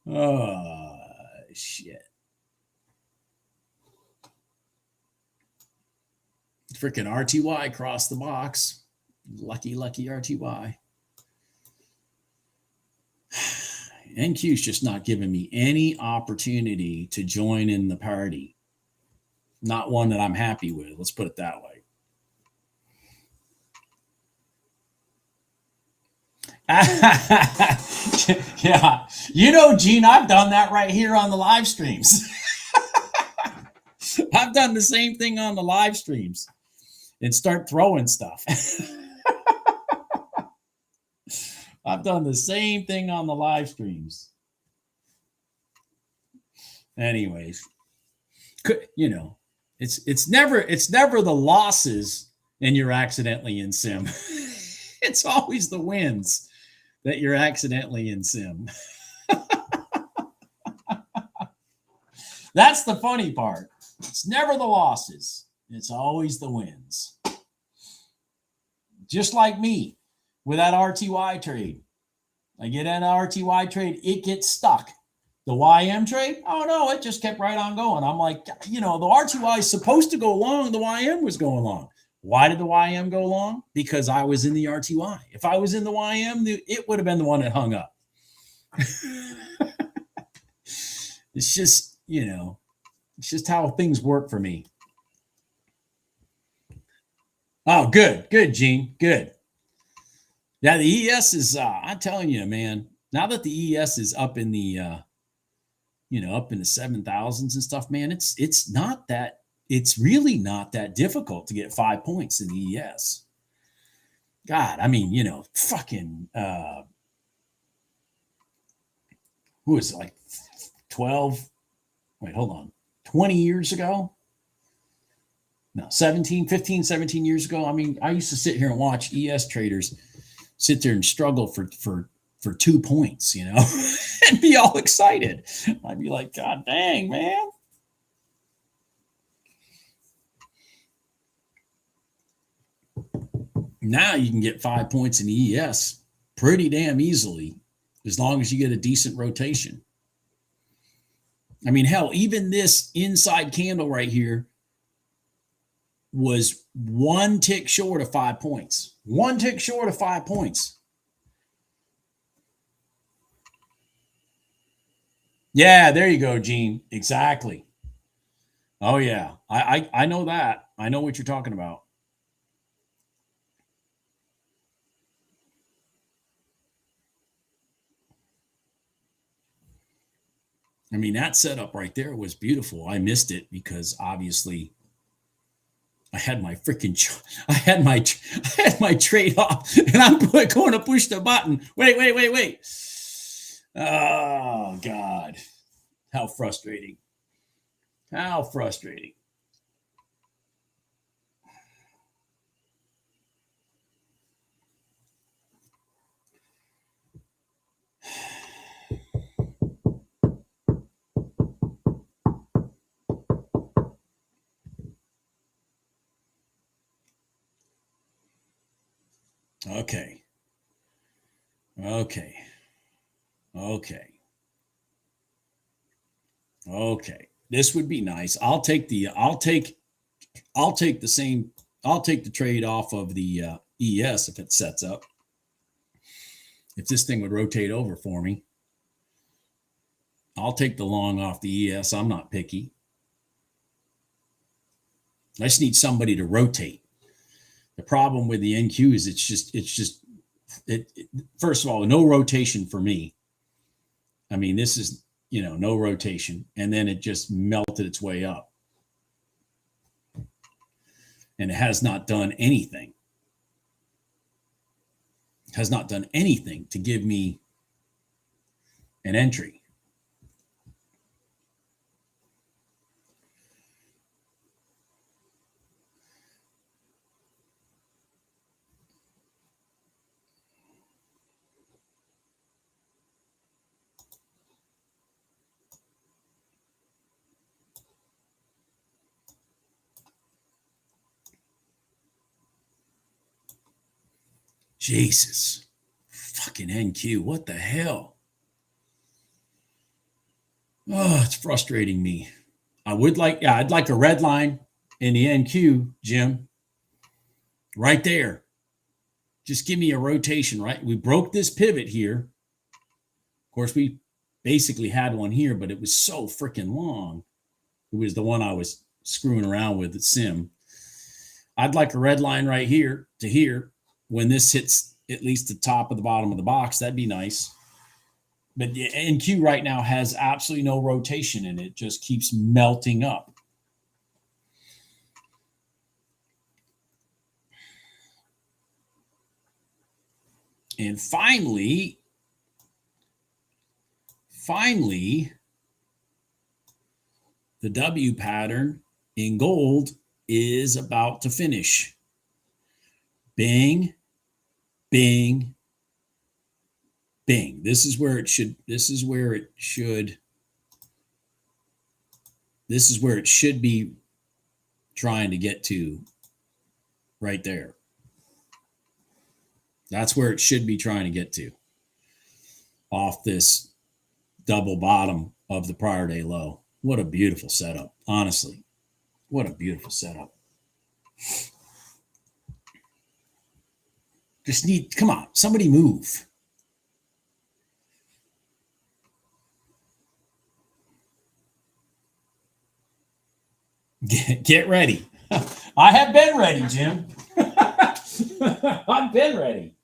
Oh, shit. Freaking RTY crossed the box. Lucky RTY. NQ's just not giving me any opportunity to join in the party. Not one that I'm happy with. Let's put it that way. Yeah. Gene, I've done that right here on the live streams. I've done the same thing on the live streams and start throwing stuff. I've done the same thing on the live streams. Anyways, it's never the losses and you're accidentally in sim. It's always the wins that you're accidentally in sim. That's the funny part. It's never the losses. It's always the wins. Just like me with that RTY trade. I get in an RTY trade, it gets stuck. The YM trade, oh no, it just kept right on going. I'm like, the RTY is supposed to go long. The YM was going long. Why did the YM go long? Because I was in the RTY. If I was in the YM, it would have been the one that hung up. It's just, it's just how things work for me. Oh, good, Gene, good. Yeah, the ES is, I'm telling you, man, now that the ES is up in the, up in the 7,000s and stuff, man, it's really not that difficult to get 5 points in the ES. God, I mean, fucking, who is it, like 20 years ago? No, 15, 17 years ago. I mean, I used to sit here and watch ES traders sit there and struggle for 2 points, and be all excited. I'd be like, God dang, man. Now you can get 5 points in the ES pretty damn easily, as long as you get a decent rotation. I mean, hell, even this inside candle right here was one tick short of 5 points. One tick short of 5 points. Yeah, there you go, Gene. Exactly. Oh yeah, I know that. I know what you're talking about. I mean, that setup right there was beautiful. I missed it because obviously I had my freaking I had my trade off, and I'm going to push the button. Wait. Oh God, how frustrating! How frustrating! Okay. Okay. Okay. Okay. This would be nice. I'll take the same. I'll take the trade off of the ES if it sets up. If this thing would rotate over for me, I'll take the long off the ES. I'm not picky. I just need somebody to rotate. The problem with the NQ is first of all, no rotation for me. I mean, this is, no rotation. And then it just melted its way up. And it has not done anything. It has not done anything to give me an entry. Jesus. Fucking NQ. What the hell? Oh, it's frustrating me. I'd like a red line in the NQ, Jim. Right there. Just give me a rotation, right? We broke this pivot here. Of course, we basically had one here, but it was so freaking long. It was the one I was screwing around with at Sim. I'd like a red line right here to here. When this hits at least the top of the bottom of the box, that'd be nice. But the NQ right now has absolutely no rotation in it. It just keeps melting up. And finally, the W pattern in gold is about to finish. Bing, bing, bing. This is where it should be trying to get to right there. That's where it should be trying to get to. Off this double bottom of the prior day low. What a beautiful setup. Honestly, what a beautiful setup. Come on, somebody move. Get ready. I have been ready, Jim. I've been ready.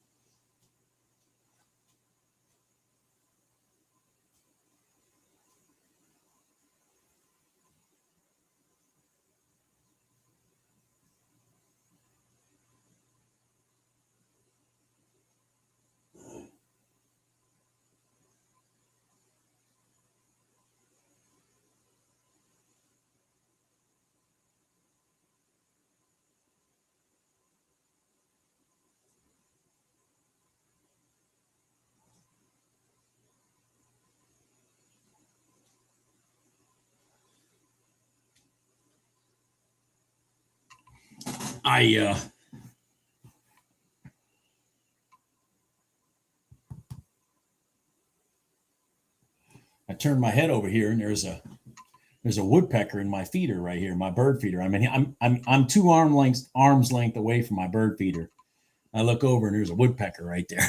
I turned my head over here and there's a There's a woodpecker in my feeder right here, my bird feeder. I mean, I'm 2 arms length away from my bird feeder. I look over and there's a woodpecker right there.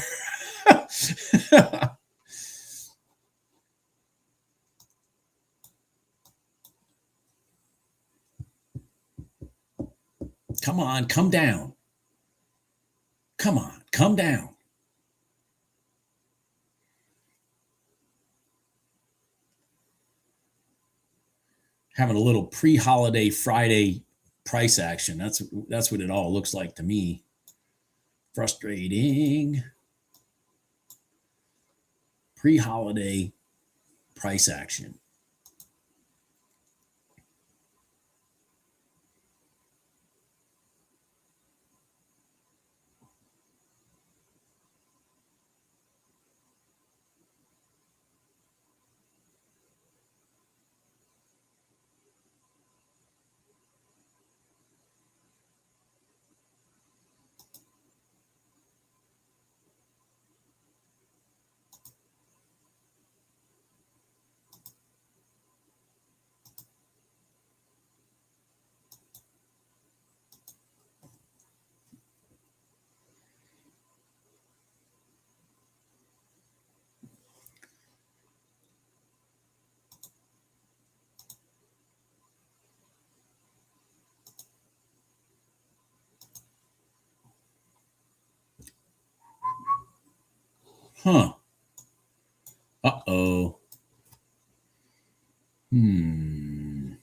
Come on, come down. Come on, come down. Having a little pre-holiday Friday price action. That's what it all looks like to me. Frustrating. Pre-holiday price action. Huh. Uh-oh. We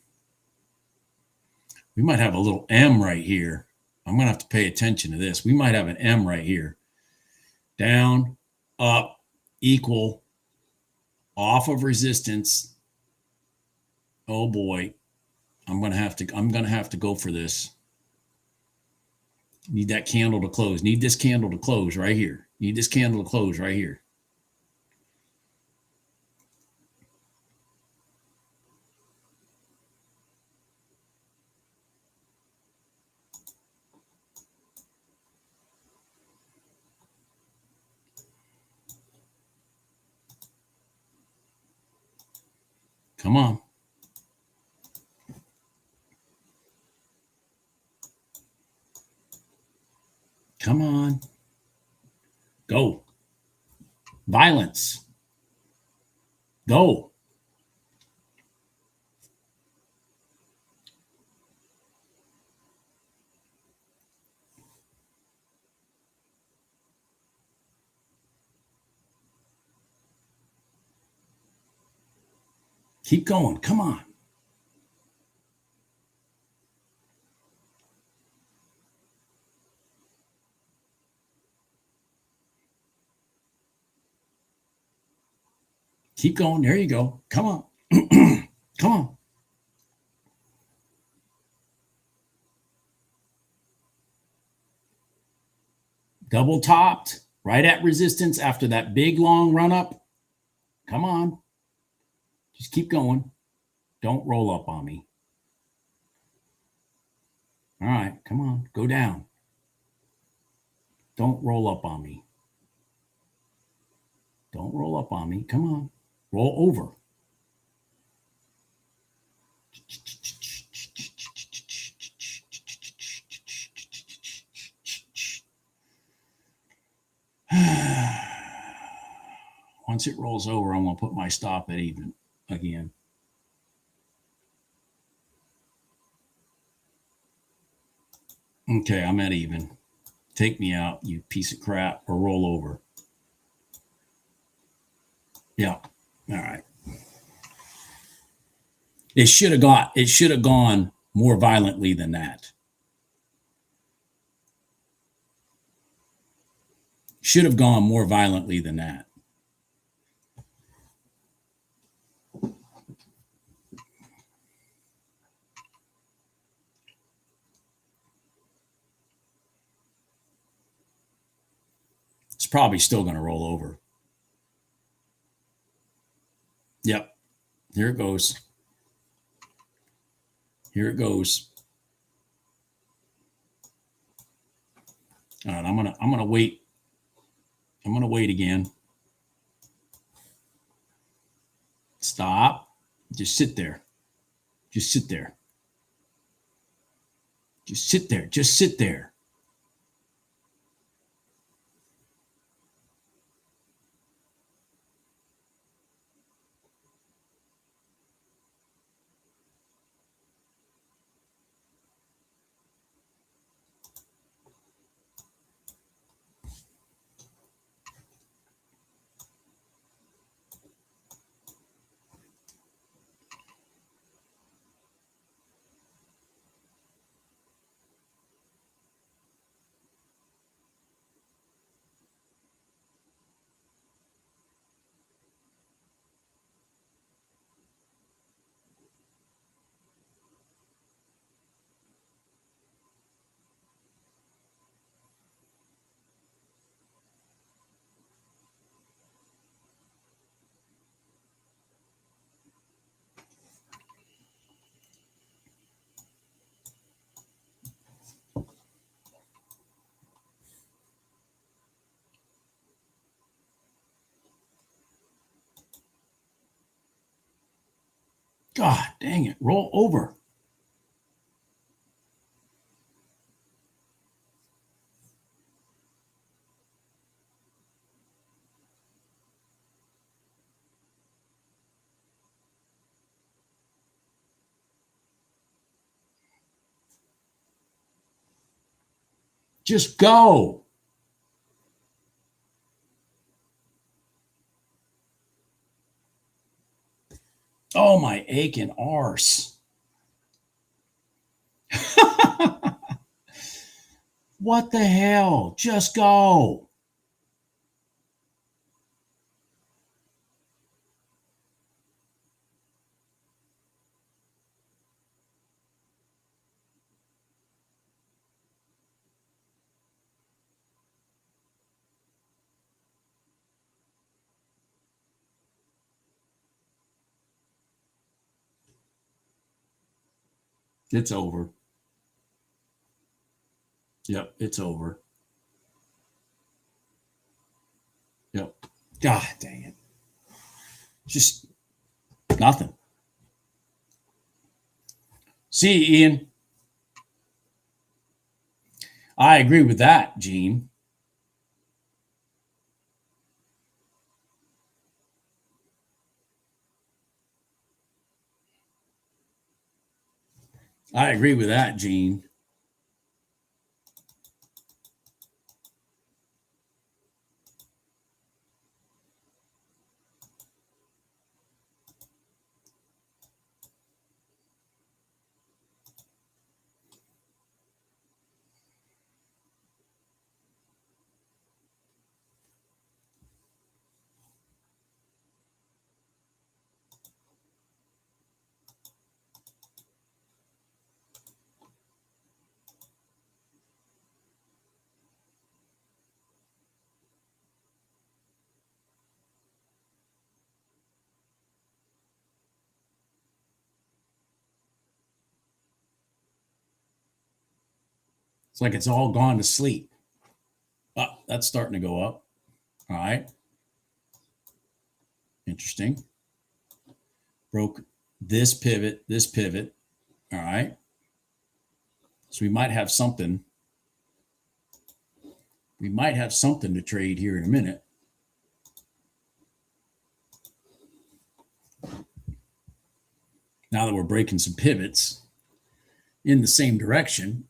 might have a little M right here. I'm going to have to pay attention to this. We might have an M right here. Down, up, equal, off of resistance. Oh boy. I'm going to have to go for this. Need that candle to close. Need this candle to close right here. Need this candle to close right here. Come on. Come on. Go. Violence. Go. Keep going. Come on. Keep going. There you go. Come on. Come on. Double topped right at resistance after that big long run up. Come on. Just keep going. Don't roll up on me. All right. Come on. Go down. Don't roll up on me. Don't roll up on me. Come on. Roll over. Once it rolls over, I'm going to put my stop at even again. Okay, I'm at even. Take me out, you piece of crap, or roll over. Yeah. All right. It should have gone more violently than that. Should have gone more violently than that. It's probably still going to roll over. Yep. Here it goes. Here it goes. All right, I'm gonna wait. I'm gonna wait again. Stop. Just sit there. Just sit there. Just sit there. Just sit there. God dang it. Roll over. Just go. Oh, my aching arse. What the hell? Just go. It's over. Yep, it's over. Yep. God dang it. Just nothing. See you, Ian. I agree with that, Gene. I agree with that, Gene. It's like it's all gone to sleep. Oh, that's starting to go up. All right. Interesting. Broke this pivot, this pivot. All right. So we might have something. We might have something to trade here in a minute. Now that we're breaking some pivots in the same direction.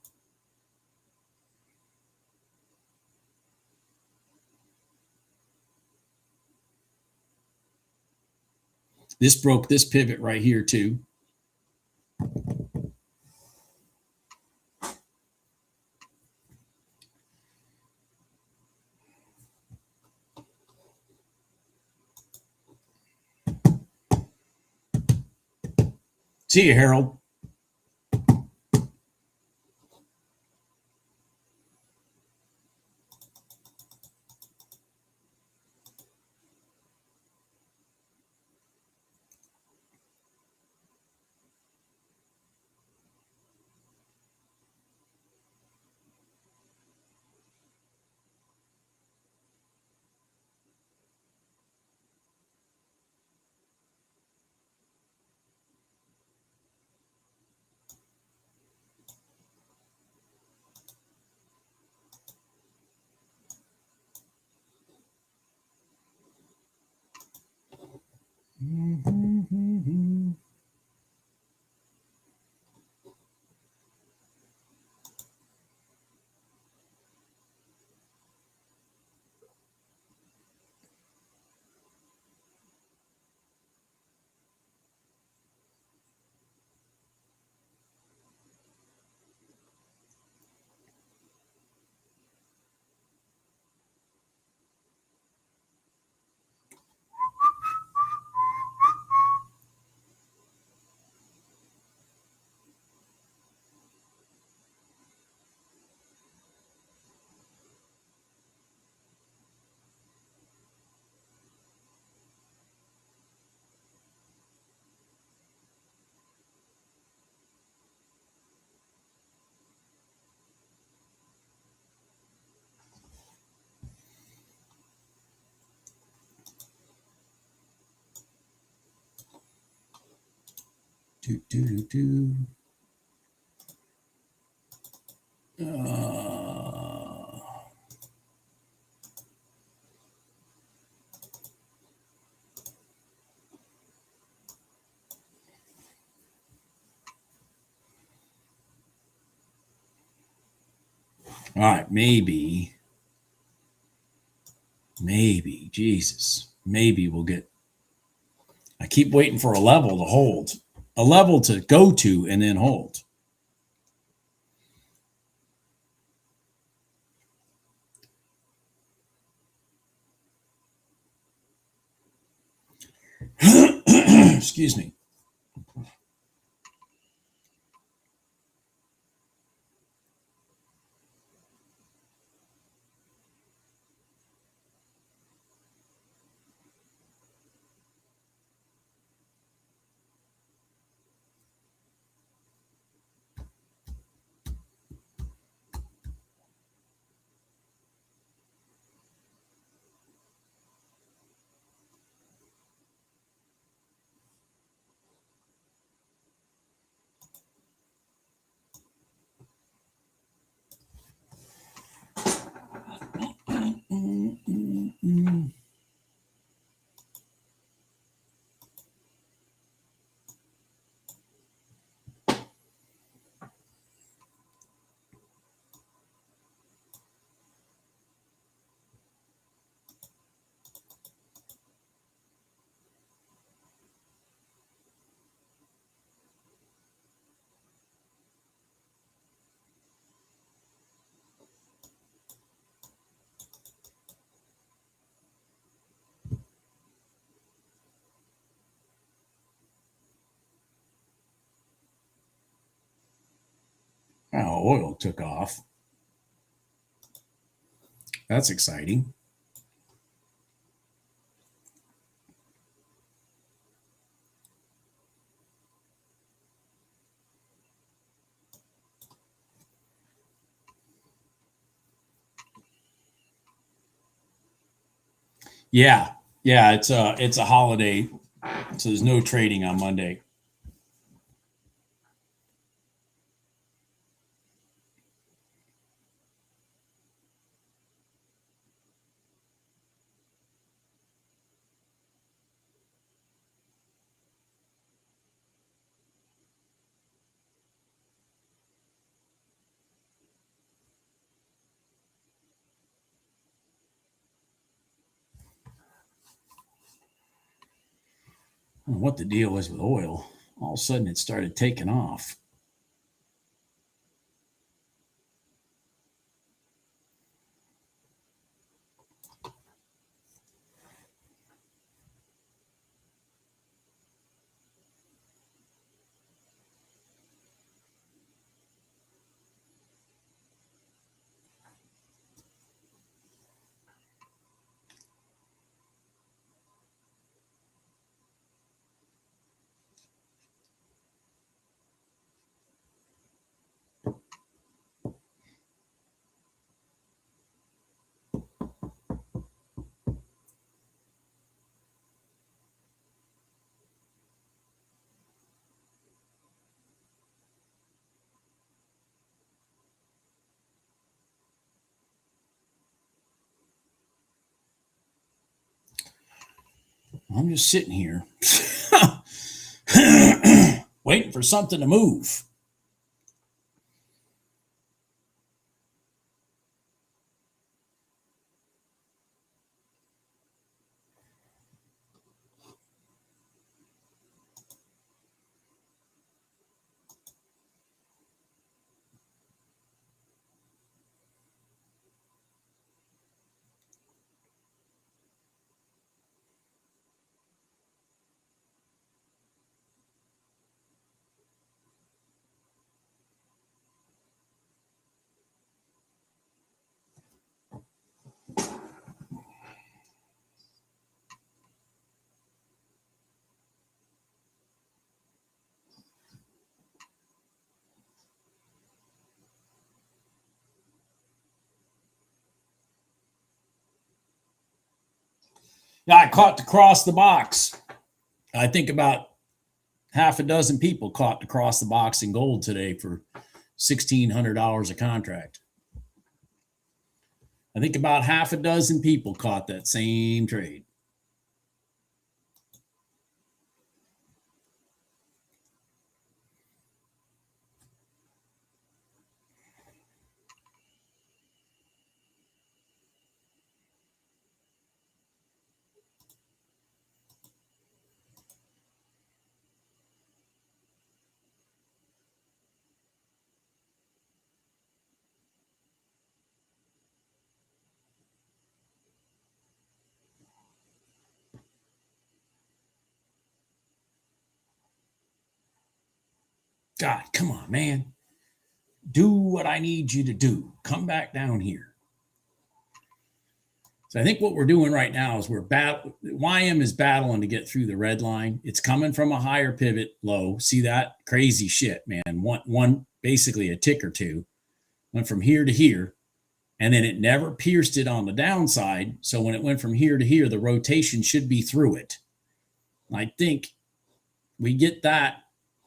This broke this pivot right here too. See you, Harold. Do, do, do, do. All right, maybe, Jesus, maybe we'll get. I keep waiting for a level to hold, a level to go to and then hold. Excuse me. Oh, oil took off. That's exciting. Yeah, it's a holiday, so there's no trading on Monday. I don't know what the deal is with oil. All of a sudden, it started taking off. I'm just sitting here waiting for something to move. Yeah, I caught to cross the box. I think about half a dozen people caught across the box in gold today for $1,600 a contract. I think about half a dozen people caught that same trade. God, come on, man. Do what I need you to do. Come back down here. So I think what we're doing right now is YM is battling to get through the red line. It's coming from a higher pivot low. See that? Crazy shit, man. One basically a tick or two went from here to here, and then it never pierced it on the downside. So when it went from here to here, the rotation should be through it. I think we get that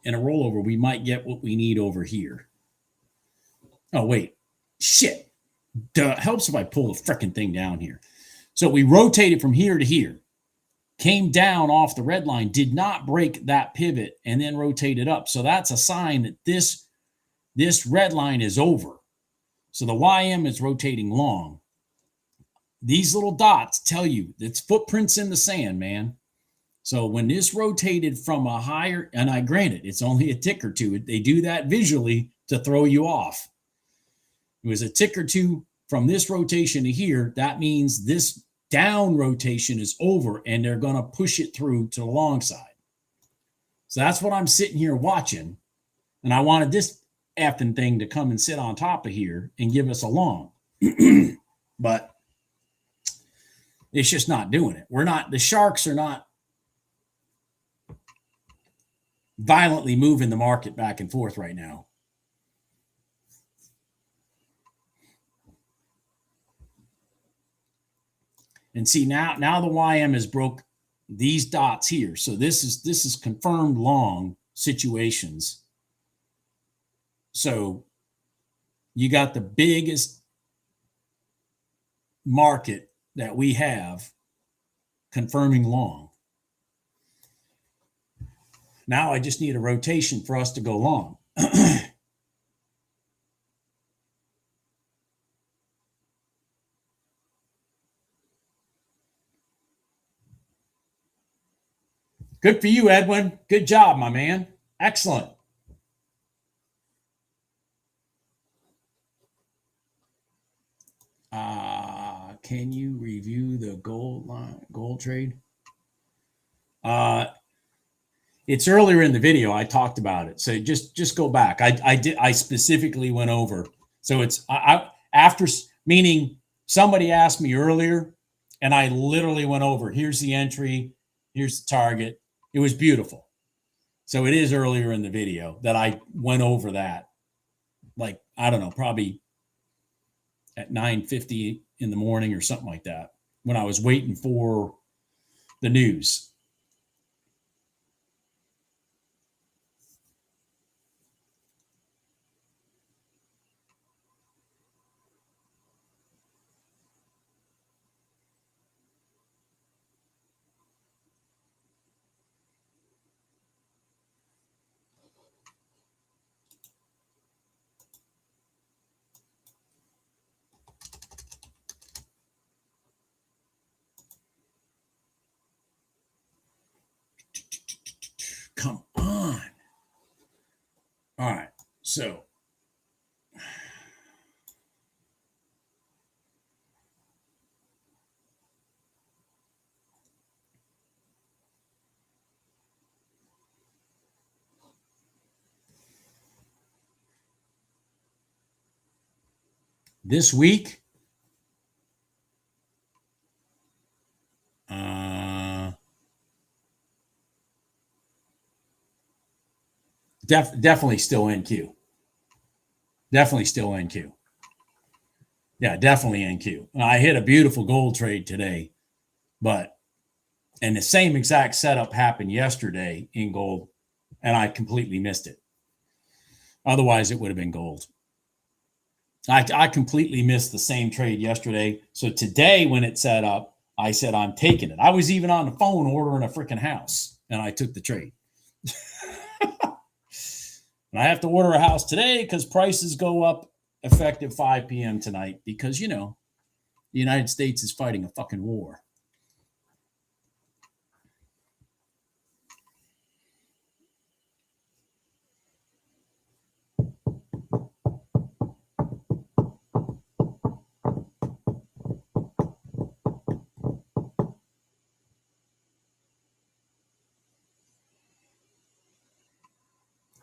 in a rollover, we might get what we need over here. Oh, wait. Shit. Duh. Helps if I pull the freaking thing down here. So we rotated from here to here, came down off the red line, did not break that pivot, and then rotated up. So that's a sign that this red line is over. So the YM is rotating long. These little dots tell you it's footprints in the sand, man. So when this rotated from a higher, and I granted it's only a tick or two, they do that visually to throw you off. It was a tick or two from this rotation to here. That means this down rotation is over and they're going to push it through to the long side. So that's what I'm sitting here watching. And I wanted this effing thing to come and sit on top of here and give us a long. But it's just not doing it. The sharks are not violently moving the market back and forth right now. And see, now the YM has broke these dots here. So this is confirmed long situations. So you got the biggest market that we have confirming long. Now I just need a rotation for us to go long. Good for you, Edwin. Good job, my man. Excellent. Can you review the gold trade? It's earlier in the video. I talked about it. So just go back. I specifically went over. So it's after, meaning somebody asked me earlier and I literally went over. Here's the entry. Here's the target. It was beautiful. So it is earlier in the video that I went over that. Like, I don't know, probably at 9:50 in the morning or something like that when I was waiting for the news. Come on. All right. So this week, definitely still NQ. Definitely still NQ. Yeah, definitely NQ. I hit a beautiful gold trade today, and the same exact setup happened yesterday in gold and I completely missed it. Otherwise, it would have been gold. I completely missed the same trade yesterday. So today, when it set up, I said, I'm taking it. I was even on the phone ordering a freaking house, and I took the trade. And I have to order a house today because prices go up effective 5 p.m. tonight because, you know, the United States is fighting a fucking war.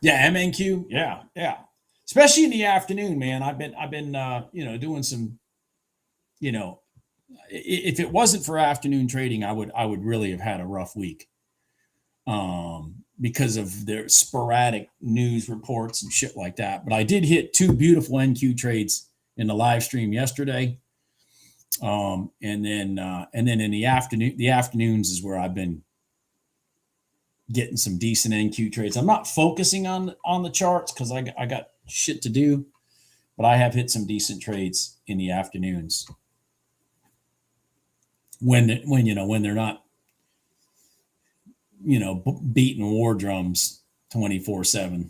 Yeah, MNQ. Yeah, yeah. Especially in the afternoon, man. I've been doing some, if it wasn't for afternoon trading, I would really have had a rough week. Because of their sporadic news reports and shit like that. But I did hit 2 beautiful NQ trades in the live stream yesterday. And then in the afternoons is where I've been getting some decent NQ trades. I'm not focusing on the charts because I got shit to do, but I have hit some decent trades in the afternoons when they're not, beating war drums 24/7.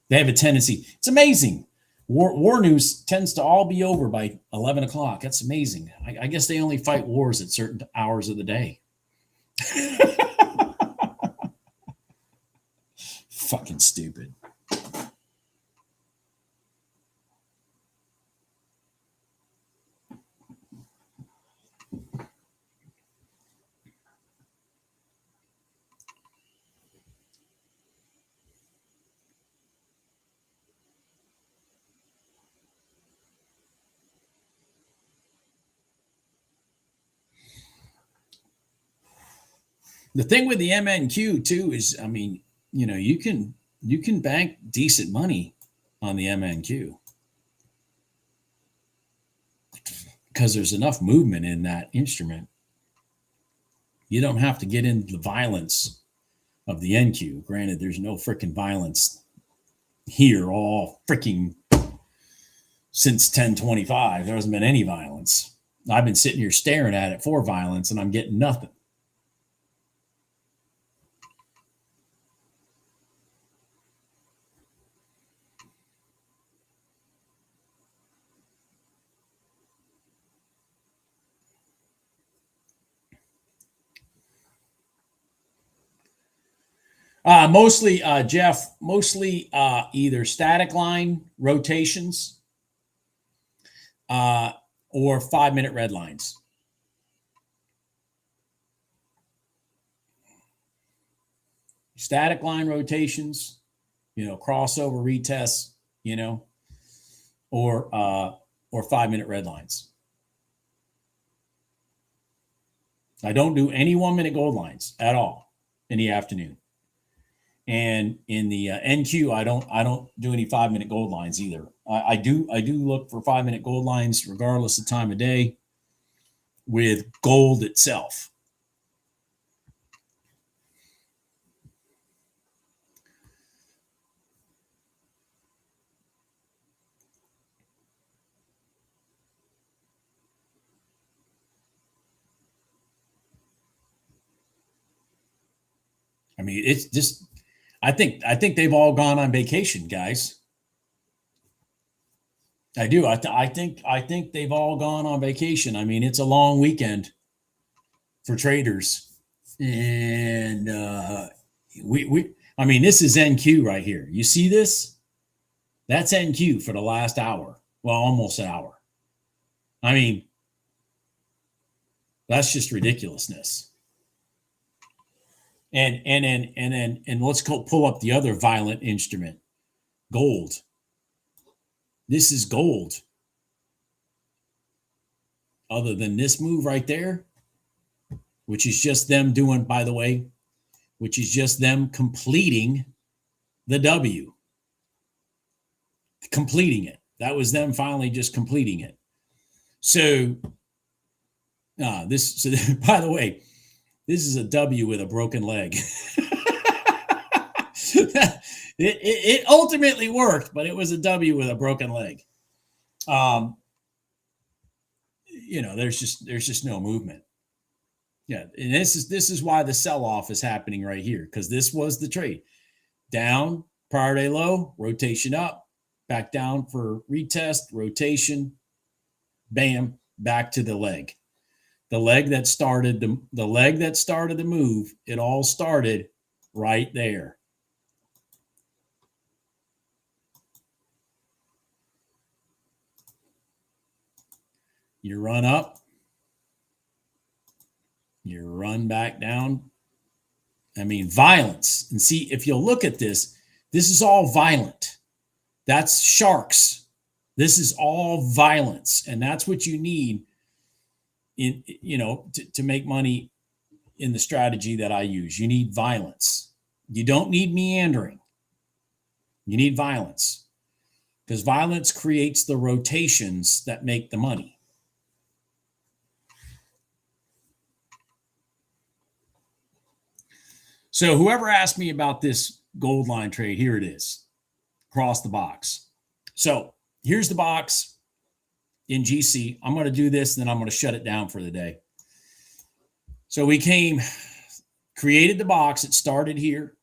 They have a tendency. It's amazing. War news tends to all be over by 11 o'clock. That's amazing. I guess they only fight wars at certain hours of the day. Fucking stupid. The thing with the MNQ too is, I mean, you can bank decent money on the MNQ because there's enough movement in that instrument. You don't have to get into the violence of the NQ. Granted, there's no freaking violence here all freaking since 1025. There hasn't been any violence. I've been sitting here staring at it for violence and I'm getting nothing. Mostly, Jeff, either static line rotations or 5-minute red lines. Static line rotations, crossover retests, or 5-minute red lines. I don't do any 1-minute gold lines at all in the afternoon. And in the NQ, I don't do any 5-minute gold lines either. I do look for 5-minute gold lines regardless of time of day with gold itself. I mean, it's just, I think they've all gone on vacation, guys. I do. I think they've all gone on vacation. I mean, it's a long weekend for traders, and I mean, this is NQ right here. You see this? That's NQ for the last hour. Well, almost an hour. I mean, that's just ridiculousness. And let's pull up the other violent instrument, gold. This is gold. Other than this move right there, which is just them doing, by the way, which is just them completing the W. Completing it. That was them finally just completing it. So, by the way, this is a W with a broken leg. it ultimately worked, but it was a W with a broken leg. There's just no movement. Yeah, and this is why the sell-off is happening right here, because this was the trade. Down, prior day low, rotation up, back down for retest, rotation, bam, back to the leg. The leg that started the move, it all started right there. You run up, you run back down. I mean, violence. And see, if you'll look at this is all violent. That's sharks. This is all violence. And that's what you need to make money in the strategy that I use. You need violence. You don't need meandering. You need violence, because violence creates the rotations that make the money. So whoever asked me about this gold line trade, here it is, across the box. So here's the box in GC. I'm going to do this, and then I'm going to shut it down for the day. So we created the box. It started here,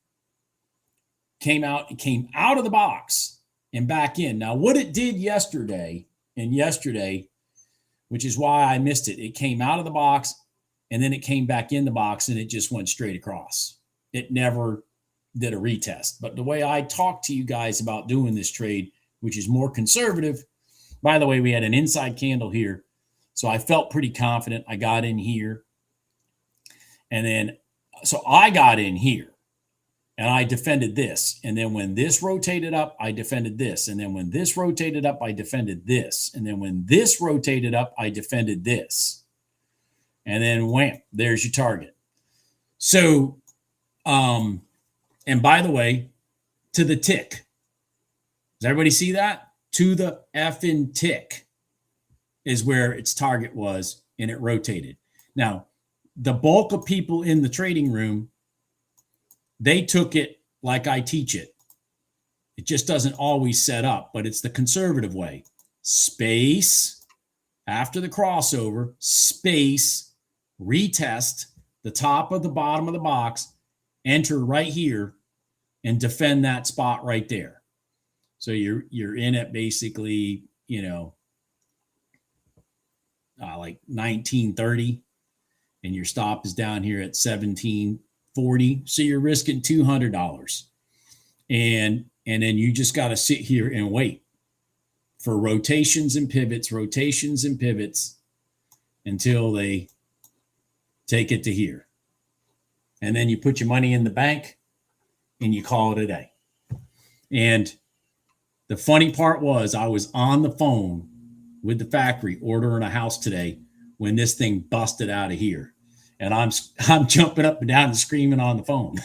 came out of the box and back in. Now, what it did yesterday, which is why I missed it, it came out of the box, and then it came back in the box, and it just went straight across. It never did a retest. But the way I talk to you guys about doing this trade, which is more conservative, by the way, we had an inside candle here, so I felt pretty confident. I got in here, and then so I got in here, and I defended this. And then when this rotated up, I defended this. And then when this rotated up, I defended this. And then when this rotated up, I defended this. And then wham, there's your target. So, and by the way, to the tick. Does everybody see that? To the effing tick is where its target was, and it rotated. Now, the bulk of people in the trading room, they took it like I teach it. It just doesn't always set up, but it's the conservative way. Space, after the crossover, space, retest the top of the bottom of the box, enter right here, and defend that spot right there. So you're in at basically, like 1930, and your stop is down here at 1740. So you're risking $200, and then you just got to sit here and wait for rotations and pivots until they take it to here. And then you put your money in the bank and you call it a day. And the funny part was, I was on the phone with the factory ordering a house today when this thing busted out of here. And I'm jumping up and down and screaming on the phone.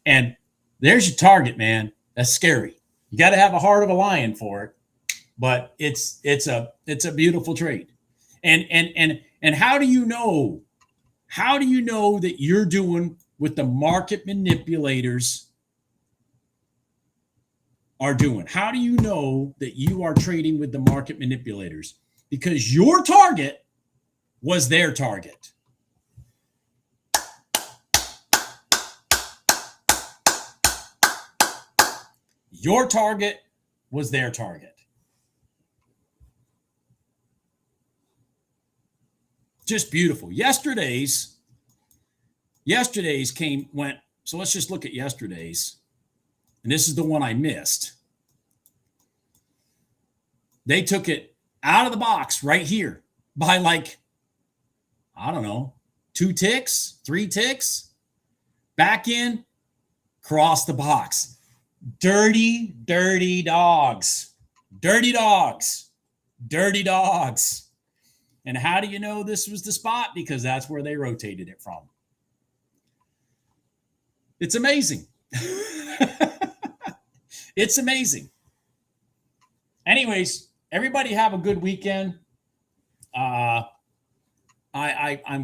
And there's your target, man. That's scary. You got to have a heart of a lion for it, but it's a beautiful trade. And how do you know? How do you know that you're doing what the market manipulators are doing? How do you know that you are trading with the market manipulators? Because your target was their target. Your target was their target. Just beautiful. Yesterday's went. So let's just look at yesterday's. And this is the one I missed. They took it out of the box right here by like, I don't know, 2 ticks, 3 ticks, back in, cross the box. Dirty, dirty dogs. Dirty dogs. Dirty dogs. And how do you know this was the spot? Because that's where they rotated it from. It's amazing. It's amazing. Anyways, everybody have a good weekend. I'm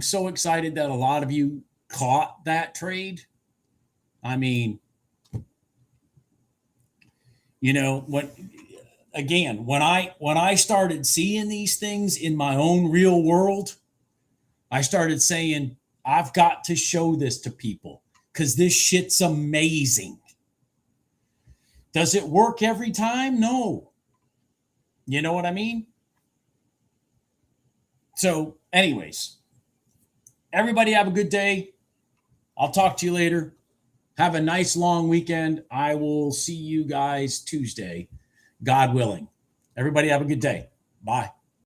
so excited that a lot of you caught that trade. I mean, You know, when I started seeing these things in my own real world, I started saying, I've got to show this to people because this shit's amazing. Does it work every time? No. You know what I mean? So, anyways, everybody have a good day. I'll talk to you later. Have a nice long weekend. I will see you guys Tuesday, God willing. Everybody have a good day. Bye.